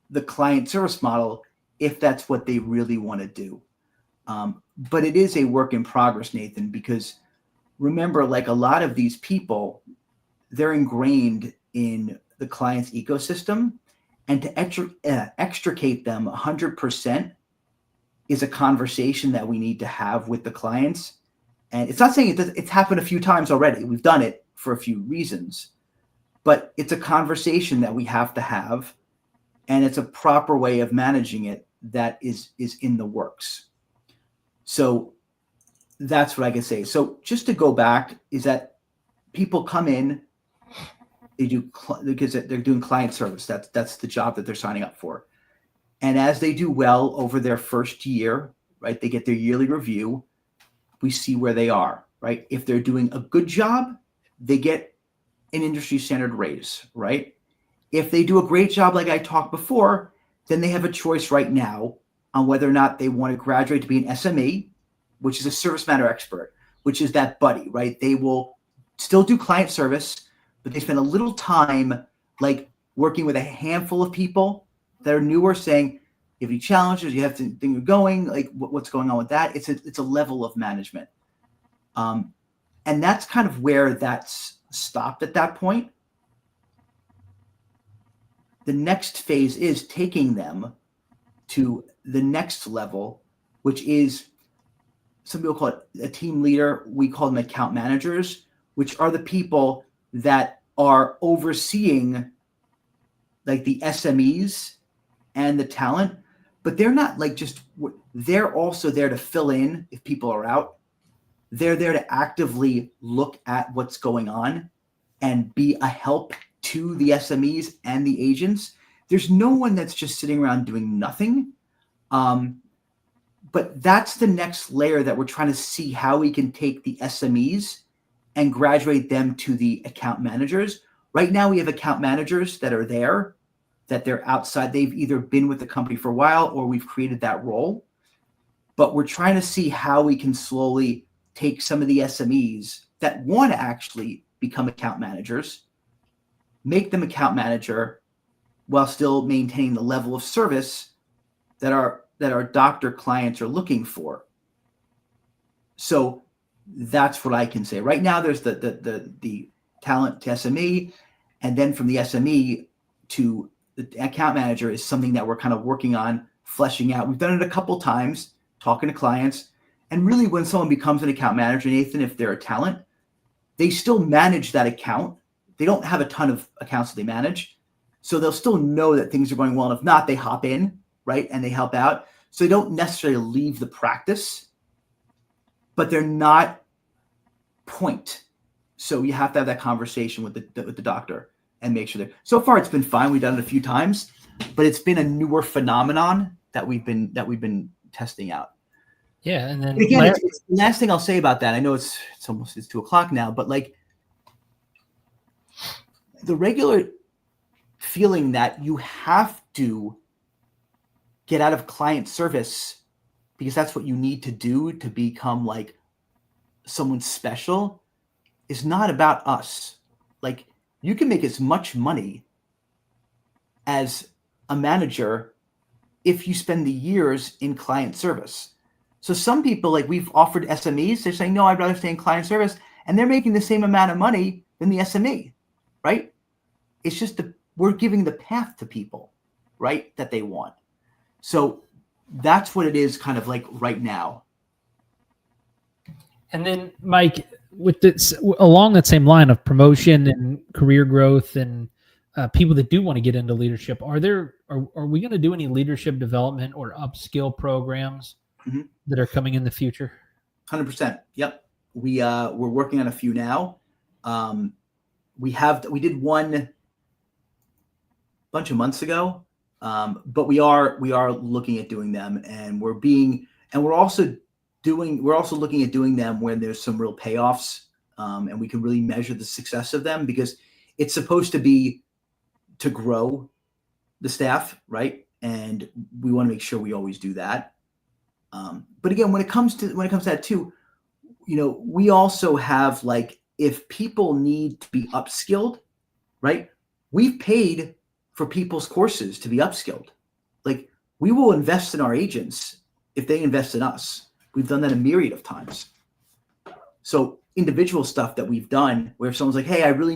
the client service model if that's what they really want to do. But it is a work in progress, Nathan, because remember, like a lot of these people, they're ingrained in the client's ecosystem, and to extricate them 100% is a conversation that we need to have with the clients. And it's not saying it's happened a few times already. We've done it for a few reasons, but it's a conversation that we have to have, and it's a proper way of managing it that is in the works. So that's what I can say. So just to go back, is that people come in, they do because they're doing client service. That's the job that they're signing up for. And as they do well over their first year, right, they get their yearly review. We see where they are, right? If they're doing a good job, they get an industry standard raise, right? If they do a great job, like I talked before, then they have a choice right now on whether or not they want to graduate to be an SME, which is a service matter expert, which is that buddy, right? They will still do client service, but they spend a little time like working with a handful of people that are newer, saying, if you have any challenges, you have to think you're going, like what's going on with that? It's a level of management. And that's kind of where that's stopped at that point. The next phase is taking them to the next level, which is, some people call it a team leader. We call them account managers, which are the people that are overseeing like the SMEs and the talent, but they're not like just, they're also there to fill in if people are out. They're there to actively look at what's going on and be a help to the SMEs and the agents. There's no one that's just sitting around doing nothing. But that's the next layer that we're trying to see how we can take the SMEs and graduate them to the account managers. Right now we have account managers that are there, that they're outside. They've either been with the company for a while or we've created that role. But we're trying to see how we can slowly take some of the SMEs that want to actually become account managers, make them account manager while still maintaining the level of service that our doctor clients are looking for. So that's what I can say. Right now, there's the talent to SME, and then from the SME to the account manager is something that we're kind of working on fleshing out. We've done it a couple times, talking to clients. And really, when someone becomes an account manager, Nathan, if they're a talent, they still manage that account. They don't have a ton of accounts that they manage. So they'll still know that things are going well. And if not, they hop in, right? And they help out. So they don't necessarily leave the practice, but they're not point. So you have to have that conversation with the doctor and make sure that. So far, it's been fine. We've done it a few times, but it's been a newer phenomenon that we've been testing out. Yeah, and then again, it's the last thing I'll say about that. I know it's 2:00 now, but like the regular feeling that you have to get out of client service because that's what you need to do to become like someone special is not about us. Like you can make as much money as a manager if you spend the years in client service. So some people, like we've offered SMEs, they're saying, no, I'd rather stay in client service. And they're making the same amount of money than the SME, right? It's just we're giving the path to people, right, that they want. So that's what it is kind of like right now. And then, Mike, with this, along that same line of promotion and career growth and people that do want to get into leadership, are we going to do any leadership development or upskill programs that are coming in the future? 100%. Yep. We're working on a few now. We did one bunch of months ago. But we are looking at doing them, and we're also looking at doing them when there's some real payoffs, and we can really measure the success of them, because it's supposed to be to grow the staff, right? And we want to make sure we always do that. But again, when it comes to that too, we also have, like, if people need to be upskilled, right? We've paid for people's courses to be upskilled. Like, we will invest in our agents if they invest in us. We've done that a myriad of times. So individual stuff that we've done where someone's like, hey, I really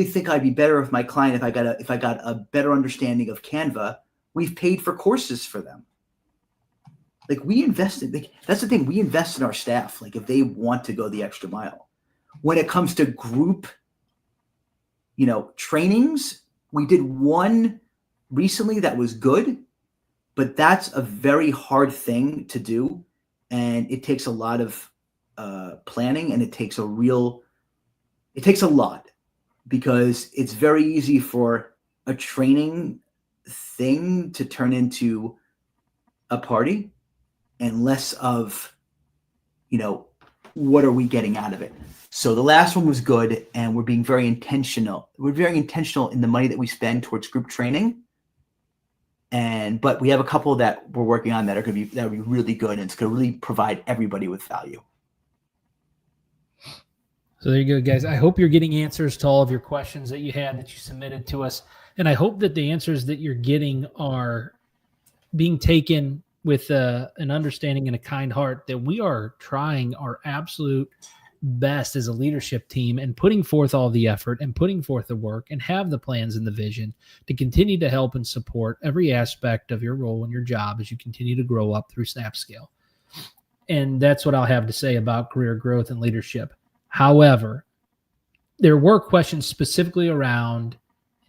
think I'd be better with my client if I got a better understanding of Canva. We've paid for courses for them. Like, we invested. Like, that's the thing. We invest in our staff. Like, if they want to go the extra mile. When it comes to group, trainings, we did one recently that was good, but that's a very hard thing to do, and it takes a lot of planning, and it takes a lot, because it's very easy for a training thing to turn into a party, and less of, what are we getting out of it? So the last one was good, and we're being very intentional. We're very intentional in the money that we spend towards group training. But we have a couple that we're working on that will be really good, and it's going to really provide everybody with value. So there you go, guys. I hope you're getting answers to all of your questions that you had that you submitted to us. And I hope that the answers that you're getting are being taken with an understanding and a kind heart, that we are trying our absolute best as a leadership team and putting forth all the effort and putting forth the work and have the plans and the vision to continue to help and support every aspect of your role and your job as you continue to grow up through Snapscale. And that's what I'll have to say about career growth and leadership. However, there were questions specifically around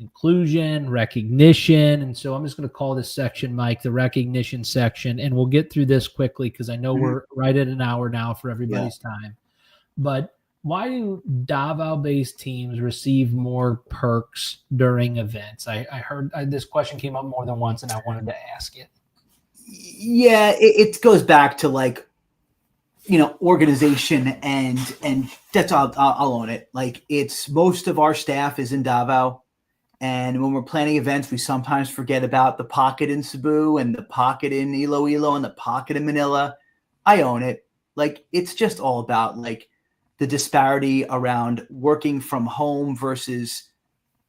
inclusion, recognition. And so I'm just going to call this section, Mike, the recognition section. And we'll get through this quickly because I know we're right at an hour now for everybody's time. But why do Davao-based teams receive more perks during events? I heard this question came up more than once, and I wanted to ask it. Yeah, it goes back to, like, organization, and that's I'll own it. Like, it's most of our staff is in Davao, and when we're planning events, we sometimes forget about the pocket in Cebu and the pocket in Iloilo and the pocket in Manila. I own it. Like, it's just all about, like, the disparity around working from home versus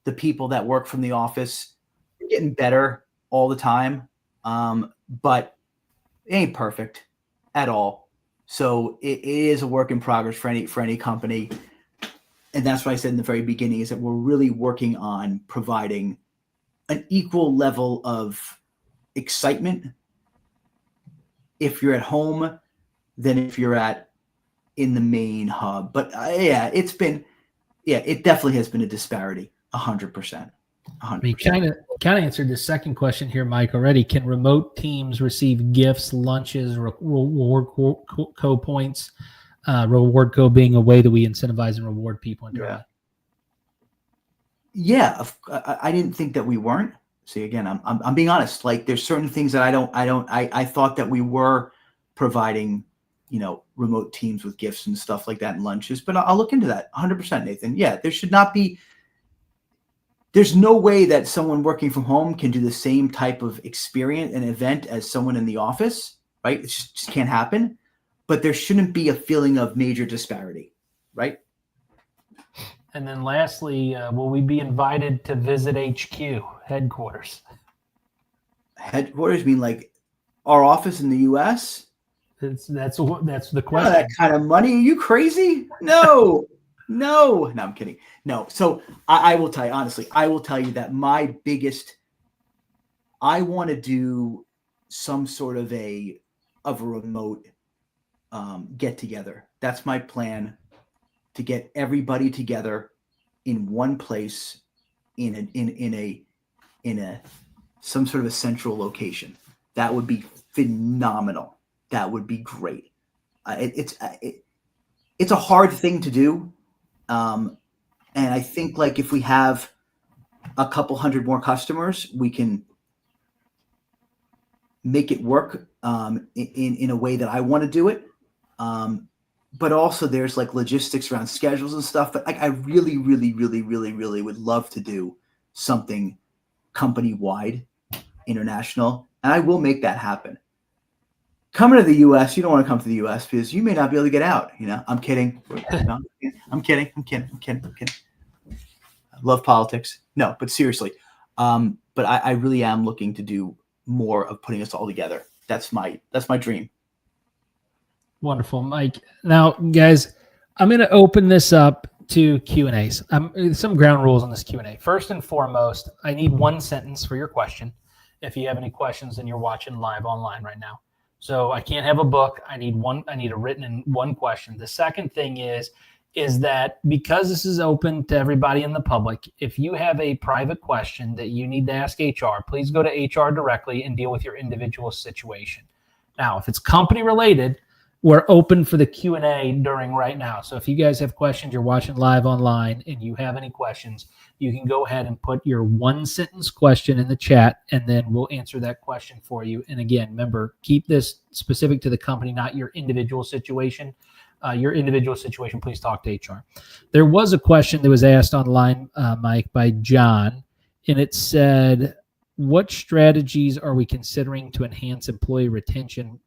the people that work from the office. We're getting better all the time, but it ain't perfect at all. So it is a work in progress for any company. And that's what I said in the very beginning, is that we're really working on providing an equal level of excitement if you're at home than if you're in the main hub. But it definitely has been a disparity, 100%. I mean, kind of answered the second question here, Mike, already. Can remote teams receive gifts, lunches, reward code points? Reward code being a way that we incentivize and reward people internally. Yeah, I didn't think that we weren't. See, again, I'm being honest. Like, there's certain things that I thought that we were providing, remote teams with gifts and stuff like that and lunches. But I'll look into that 100%, Nathan. Yeah, there should not be. There's no way that someone working from home can do the same type of experience and event as someone in the office, right? It just can't happen. But there shouldn't be a feeling of major disparity, right? And then lastly, will we be invited to visit HQ, headquarters? Headquarters mean like our office in the U.S.? That's the question. Oh, that kind of money? Are you crazy? No. No, I'm kidding. No. So I will tell you, honestly, I will tell you that I want to do some sort of a remote get together. That's my plan, to get everybody together in one place in a some sort of a central location. That would be phenomenal. That would be great. It's a hard thing to do. And I think, like, if we have a couple hundred more customers, we can make it work in a way that I want to do it. But also there's like logistics around schedules and stuff. But I really, really, really, really, really would love to do something company-wide, international, and I will make that happen. Coming to the U.S., you don't want to come to the U.S. because you may not be able to get out. I'm kidding. No, I'm kidding. I love politics. No, but seriously. But I really am looking to do more of putting us all together. That's my dream. Wonderful, Mike. Now, guys, I'm going to open this up to Q&As. Some ground rules on this Q&A. First and foremost, I need one sentence for your question. If you have any questions and you're watching live online right now. So I can't have a book. I need a written in one question. The second thing is that because this is open to everybody in the public, if you have a private question that you need to ask HR, please go to HR directly and deal with your individual situation. Now, if it's company related, we're open for the Q&A during right now. So if you guys have questions, you're watching live online and you have any questions, you can go ahead and put your one sentence question in the chat and then we'll answer that question for you. And again, remember, keep this specific to the company, not your individual situation. Your individual situation, please talk to HR. There was a question that was asked online, Mike, by John, and it said, what strategies are we considering to enhance employee retention,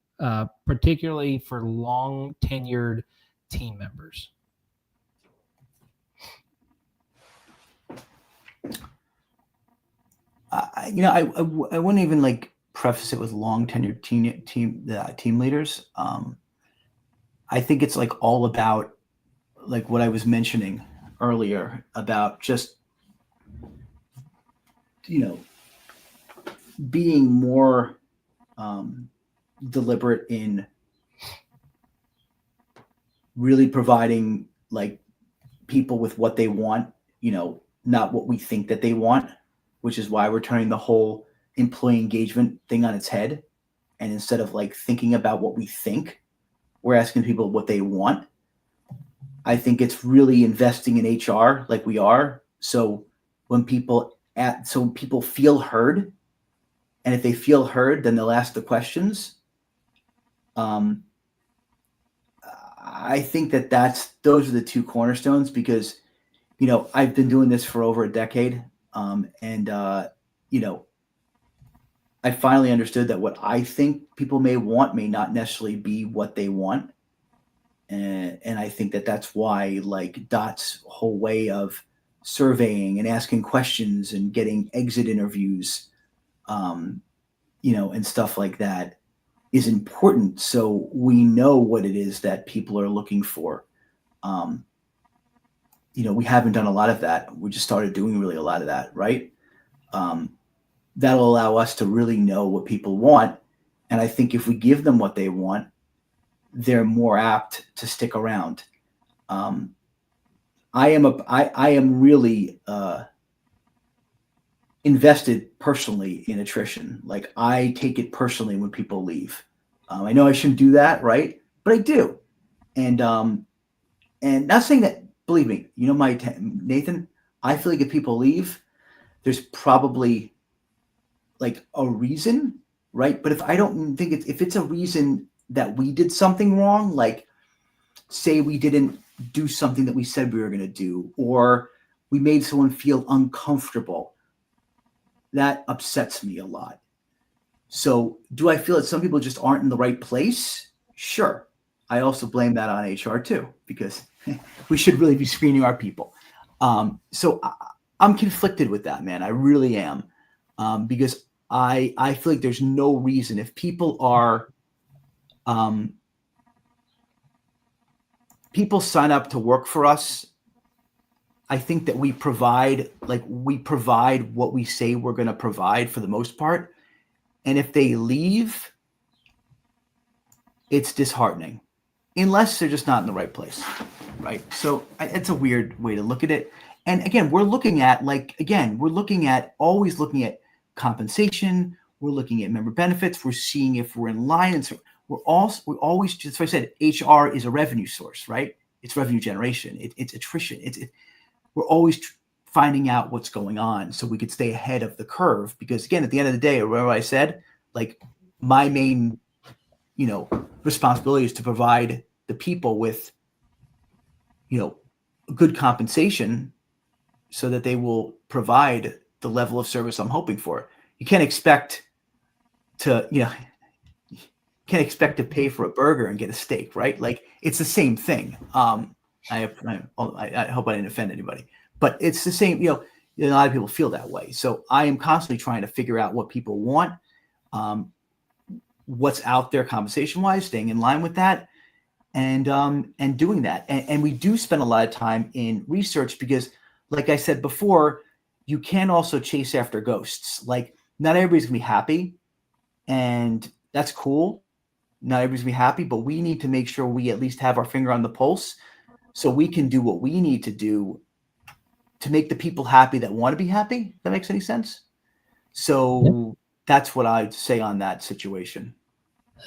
particularly for long tenured team members? I wouldn't even like preface it with long tenured team leaders. I think it's like all about like what I was mentioning earlier about just, being more deliberate in really providing like people with what they want, not what we think that they want, which is why we're turning the whole employee engagement thing on its head. And instead of like thinking about what we think, we're asking people what they want. I think it's really investing in HR like we are. So when people feel heard, and if they feel heard, then they'll ask the questions. I think those are the two cornerstones because, I've been doing this for over a decade. I finally understood that what I think people may want may not necessarily be what they want. And I think that's why like Dot's whole way of surveying and asking questions and getting exit interviews, and stuff like that is important. So we know what it is that people are looking for. We haven't done a lot of that. We just started doing really a lot of that, right? That'll allow us to really know what people want. And I think if we give them what they want, they're more apt to stick around. I am really invested personally in attrition. Like I take it personally when people leave. I know I shouldn't do that, right? But I do. And not saying that, believe me, Nathan, I feel like if people leave, there's probably like a reason, right? But if I don't think if it's a reason that we did something wrong, like say we didn't do something that we said we were going to do, or we made someone feel uncomfortable, that upsets me a lot. So do I feel that some people just aren't in the right place? Sure. I also blame that on HR too, because we should really be screening our people. So I'm conflicted with that, man. I really am. Because I feel like there's no reason if people are, people sign up to work for us. I think that we provide what we say we're going to provide for the most part. And if they leave, it's disheartening unless they're just not in the right place. Right. So it's a weird way to look at it. And again, we're always looking at compensation. We're looking at member benefits. We're seeing if we're in line. And so we're always, just like I said, HR is a revenue source, right? It's revenue generation. It's attrition. We're always finding out what's going on so we could stay ahead of the curve. Because again, at the end of the day, remember I said, like, my main, responsibility is to provide the people with, good compensation so that they will provide the level of service I'm hoping for. You can't expect to, pay for a burger and get a steak, right? Like, it's the same thing. I hope I didn't offend anybody, but it's the same, a lot of people feel that way. So I am constantly trying to figure out what people want, what's out there compensation wise, staying in line with that, and doing that. And we do spend a lot of time in research because, like I said before, you can also chase after ghosts. Like, not everybody's gonna be happy, and that's cool. Not everybody's gonna be happy, but we need to make sure we at least have our finger on the pulse so we can do what we need to do to make the people happy that want to be happy. If that makes any sense? So that's what I'd say on that situation.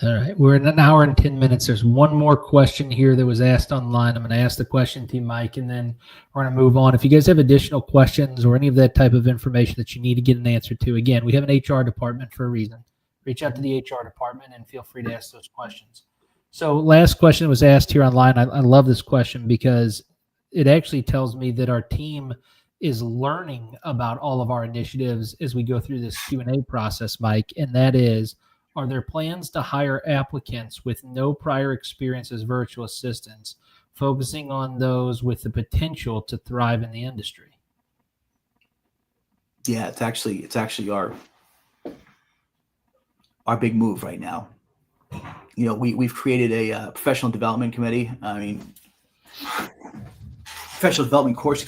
All right. We're in an hour and 10 minutes. There's one more question here that was asked online. I'm going to ask the question to you, Mike, and then we're going to move on. If you guys have additional questions or any of that type of information that you need to get an answer to, again, we have an HR department for a reason. Reach out to the HR department and feel free to ask those questions. So last question that was asked here online. I love this question because it actually tells me that our team is learning about all of our initiatives as we go through this Q&A process, Mike, and that is, are there plans to hire applicants with no prior experience as virtual assistants, focusing on those with the potential to thrive in the industry? Yeah, it's actually our big move right now. We've created a professional development committee. Professional development course,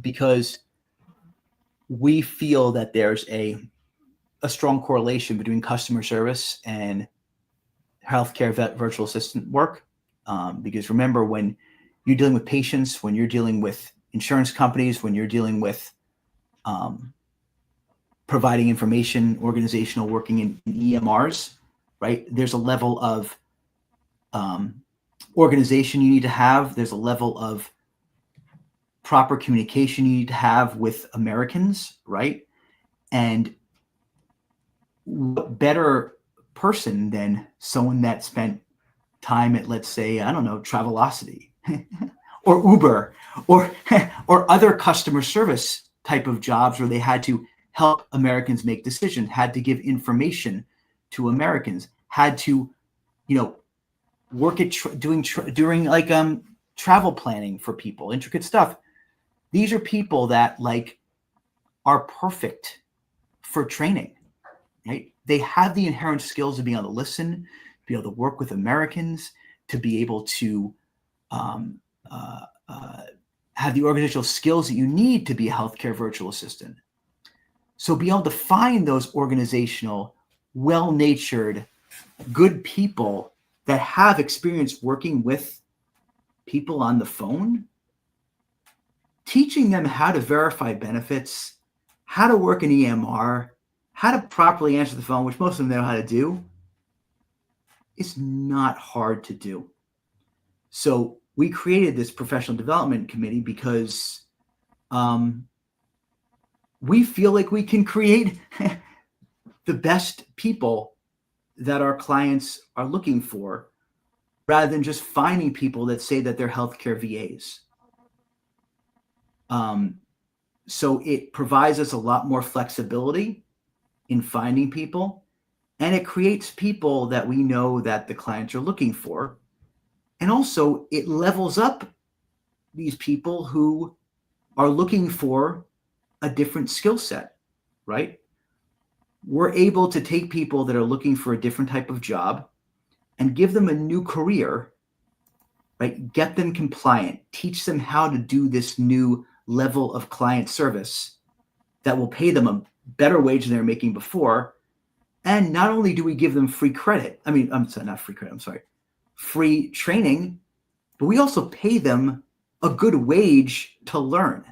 because we feel that there's a strong correlation between customer service and healthcare virtual assistant work. Because remember, when you're dealing with patients, when you're dealing with insurance companies, when you're dealing with providing information, organizational working in EMRs, right? There's a level of organization you need to have. There's a level of proper communication you need to have with Americans, right? And what better person than someone that spent time at, let's say, I don't know, Travelocity or Uber or other customer service type of jobs where they had to help Americans make decisions, had to give information to Americans, had to, work at doing travel planning for people, intricate stuff. These are people that are perfect for training, right? They have the inherent skills to be able to listen, to be able to work with Americans, to be able to have the organizational skills that you need to be a healthcare virtual assistant. So be able to find those organizational, well-natured, good people that have experience working with people on the phone, teaching them how to verify benefits, how to work an EMR, how to properly answer the phone, which most of them know how to do, is not hard to do. So we created this professional development committee because we feel like we can create the best people that our clients are looking for, rather than just finding people that say that they're healthcare VAs. So it provides us a lot more flexibility in finding people, and it creates people that we know that the clients are looking for. And also it levels up these people who are looking for a different skill set, right? We're able to take people that are looking for a different type of job and give them a new career, right? Get them compliant, teach them how to do this new level of client service that will pay them a better wage than they're making before. And not only do we give them free credit, free training, but we also pay them a good wage to learn.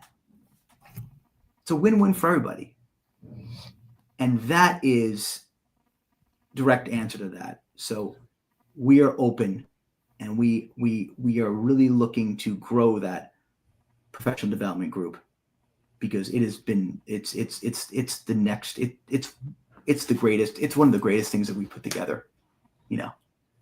It's a win-win for everybody. And that is direct answer to that. So we are open, and we are really looking to grow that professional development group. because it's the next, it's the greatest. It's one of the greatest things that we put together, you know?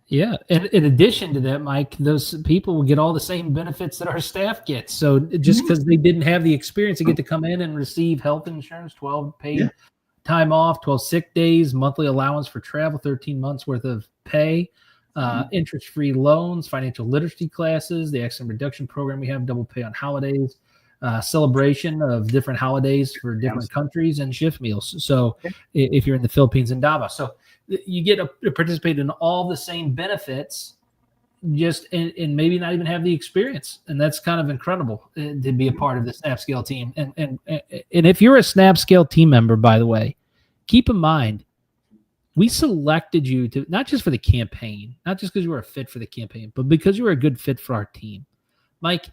Yeah. And in addition to that, Mike, those people will get all the same benefits that our staff gets. So just because they didn't have the experience, they get to come in and receive health insurance, 12 paid time off, 12 sick days, monthly allowance for travel, 13 months worth of pay, interest-free loans, financial literacy classes, the accident reduction program we have, double pay on holidays, celebration of different holidays for different countries, and shift meals. So if you're in the Philippines and Davos, so you get to participate in all the same benefits, just and maybe not even have the experience, and that's kind of incredible to be a part of the Snapscale team. And if you're a Snapscale team member, by the way, keep in mind we selected you to not just for the campaign, not just because you were a fit for the campaign, but because you were a good fit for our team. Mike,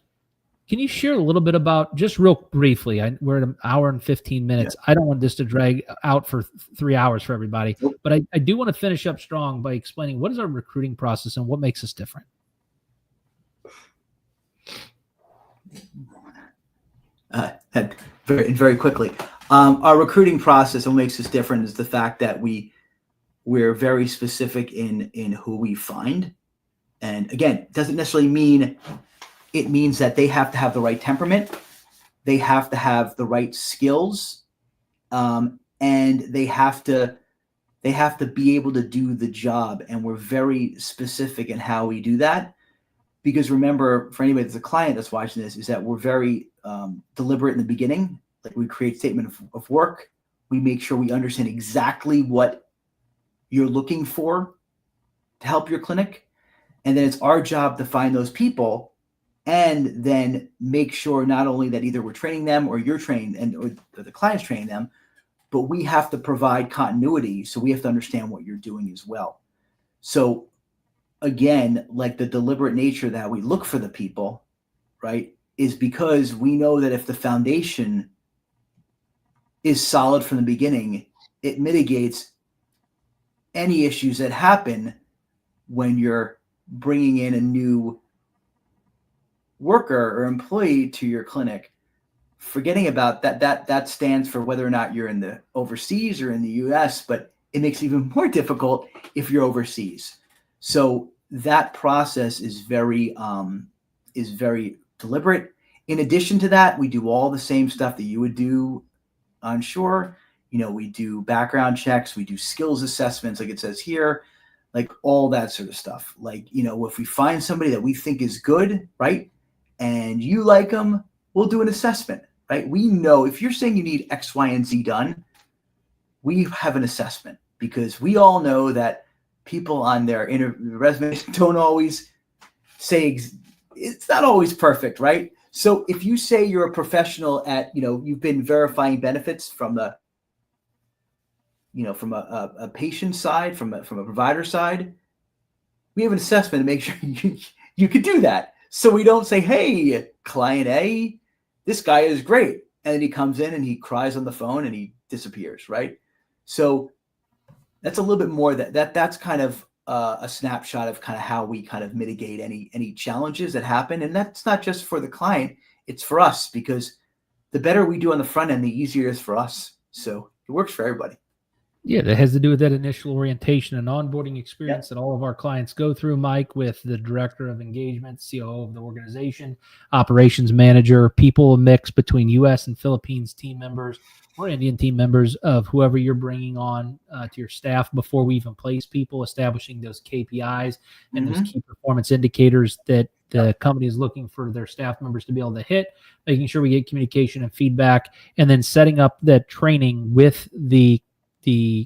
can you share a little bit about, just real briefly, we're at an hour and 15 minutes. I don't want this to drag out for 3 hours for everybody, but I do want to finish up strong by explaining what is our recruiting process and what makes us different. Very quickly. Our recruiting process, what makes us different is the fact that we're very specific in who we find. And again, it doesn't necessarily mean, it means that they have to have the right temperament, they have to have the right skills, and they have to be able to do the job. And we're very specific in how we do that, because remember, for anybody that's a client that's watching this, is that we're very deliberate in the beginning. Like, we create a statement of work. We make sure we understand exactly what you're looking for to help your clinic. And then it's our job to find those people and then make sure not only that either we're training them or you're training or the client's training them, but we have to provide continuity. So we have to understand what you're doing as well. So again, like, the deliberate nature that we look for the people, right, is because we know that if the foundation is solid from the beginning, it mitigates any issues that happen when you're bringing in a new worker or employee to your clinic. Forgetting about that stands for whether or not you're in the overseas or in the US, but it makes it even more difficult if you're overseas. So that process is very deliberate. In addition to that, we do all the same stuff that you would do onshore. You know, we do background checks, we do skills assessments, like it says here, like all that sort of stuff. Like, you know, if we find somebody that we think is good, right, and you like them, we'll do an assessment, right? We know if you're saying you need X, Y, and Z done, we have an assessment, because we all know that people on their resumes don't always say, it's not always perfect, right? So if you say you're a professional at, you know, you've been verifying benefits from the, you know, from a patient side, from a provider side, we have an assessment to make sure you could do that. So we don't say, hey, client A, this guy is great, and then he comes in and he cries on the phone and he disappears, right? So that's a little bit more that's kind of a snapshot of kind of how we kind of mitigate any challenges that happen. And that's not just for the client, it's for us, because the better we do on the front end, the easier it is for us. So it works for everybody. Yeah, that has to do with that initial orientation and onboarding experience that all of our clients go through, Mike, with the director of engagement, COO of the organization, operations manager, people mix between U.S. and Philippines team members or Indian team members of whoever you're bringing on to your staff before we even place people, establishing those KPIs and those key performance indicators that the company is looking for their staff members to be able to hit, making sure we get communication and feedback, and then setting up that training with the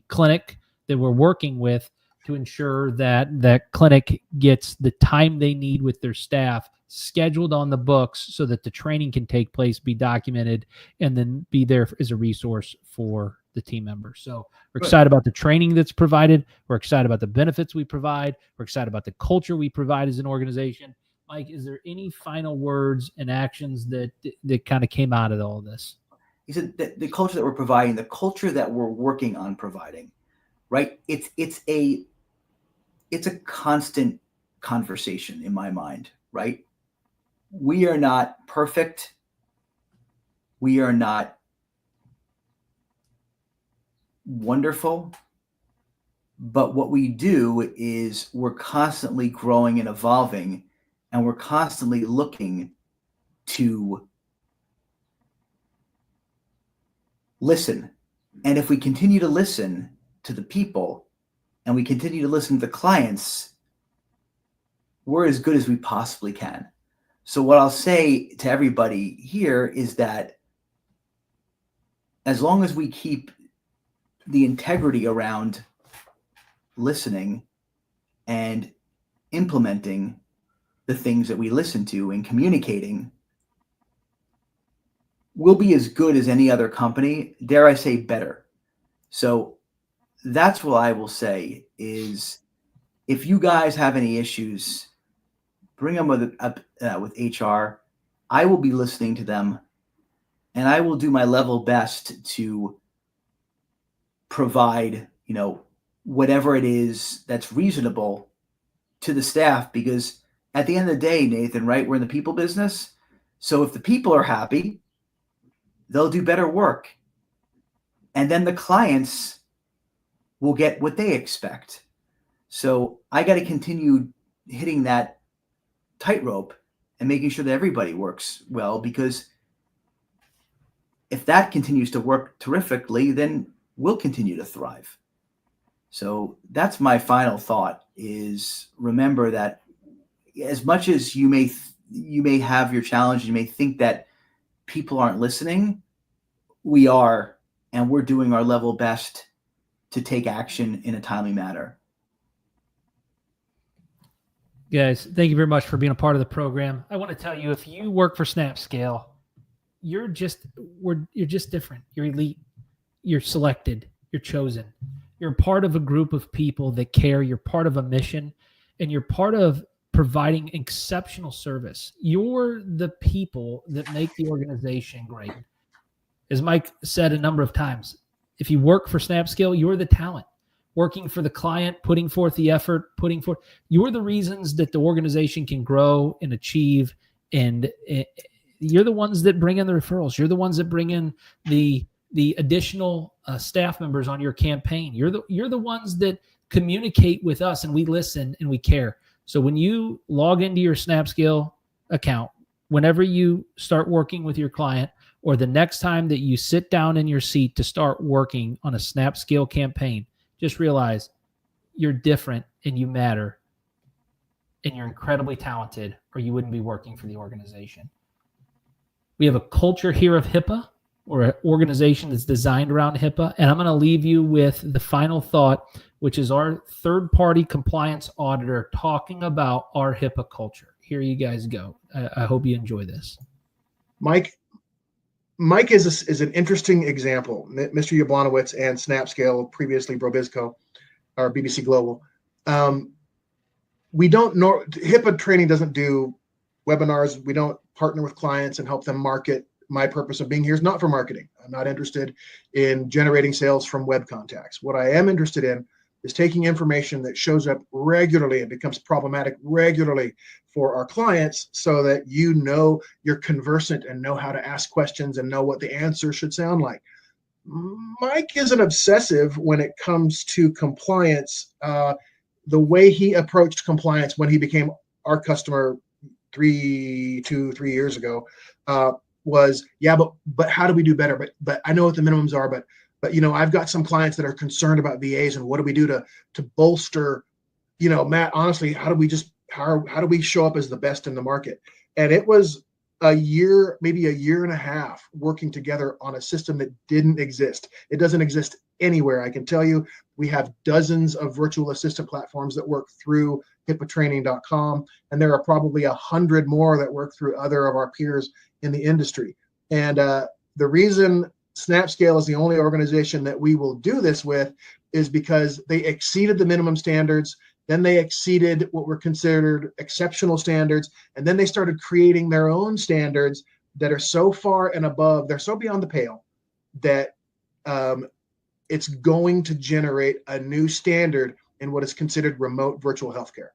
clinic that we're working with to ensure that that clinic gets the time they need with their staff scheduled on the books so that the training can take place, be documented, and then be there as a resource for the team members. So we're excited about the training that's provided. We're excited about the benefits we provide. We're excited about the culture we provide as an organization. Mike, is there any final words and actions that kind of came out of all of this? He said that the culture that we're providing, the culture that we're working on providing, right? It's a constant conversation in my mind, right? We are not perfect. we are not wonderful, but what we do is we're constantly growing and evolving, and we're constantly looking to listen. And if we continue to listen to the people and we continue to listen to the clients, we're as good as we possibly can. So what I'll say to everybody here is that as long as we keep the integrity around listening and implementing the things that we listen to and communicating, we'll be as good as any other company, dare I say better. So that's what I will say is, if you guys have any issues, bring them with HR. I will be listening to them, and I will do my level best to provide, whatever it is that's reasonable to the staff, because at the end of the day, Nathan, right, we're in the people business. So if the people are happy, they'll do better work. And then the clients will get what they expect. So I got to continue hitting that tightrope and making sure that everybody works well, because if that continues to work terrifically, then we'll continue to thrive. So that's my final thought, is remember that as much as you may have your challenge, you may think that people aren't listening, we are, and we're doing our level best to take action in a timely manner. Guys, thank you very much for being a part of the program. I want to tell you, if you work for Snapscale, you're just different. You're elite. You're selected. You're chosen. You're part of a group of people that care. You're part of a mission, and you're part of providing exceptional service. You're the people that make the organization great. As Mike said a number of times, if you work for Snapscale, you're the talent. Working for the client, putting forth the effort, you're the reasons that the organization can grow and achieve. And you're the ones that bring in the referrals. You're the ones that bring in the additional staff members on your campaign. You're the ones that communicate with us, and we listen and we care. So when you log into your Snapscale account, whenever you start working with your client, or the next time that you sit down in your seat to start working on a Snapscale campaign, just realize you're different and you matter, and you're incredibly talented, or you wouldn't be working for the organization. We have a culture here of HIPAA, or an organization that's designed around HIPAA. And I'm going to leave you with the final thought, which is our third-party compliance auditor talking about our HIPAA culture. Here you guys go. I hope you enjoy this. Mike is an interesting example. Mr. Yablonowitz and Snapscale, previously Brobisco, or BBC Global. We don't know, HIPAA training doesn't do webinars. We don't partner with clients and help them market. My purpose of being here is not for marketing. I'm not interested in generating sales from web contacts. What I am interested in is taking information that shows up regularly and becomes problematic regularly for our clients, so that you're conversant and know how to ask questions and know what the answer should sound like. Mike is an obsessive when it comes to compliance. The way he approached compliance when he became our customer 3 years ago was, but how do we do better? But I know what the minimums are, but I've got some clients that are concerned about VAs, and what do we do to bolster, Matt, honestly, how do we show up as the best in the market? And it was a year, maybe a year and a half working together on a system that didn't exist. It doesn't exist anywhere. I can tell you, we have dozens of virtual assistant platforms that work through HIPAA-training.com, and there are probably 100 more that work through other of our peers in the industry. And the reason Snapscale is the only organization that we will do this with is because they exceeded the minimum standards. Then they exceeded what were considered exceptional standards. And then they started creating their own standards that are so far and above, they're so beyond the pale that it's going to generate a new standard in what is considered remote virtual healthcare.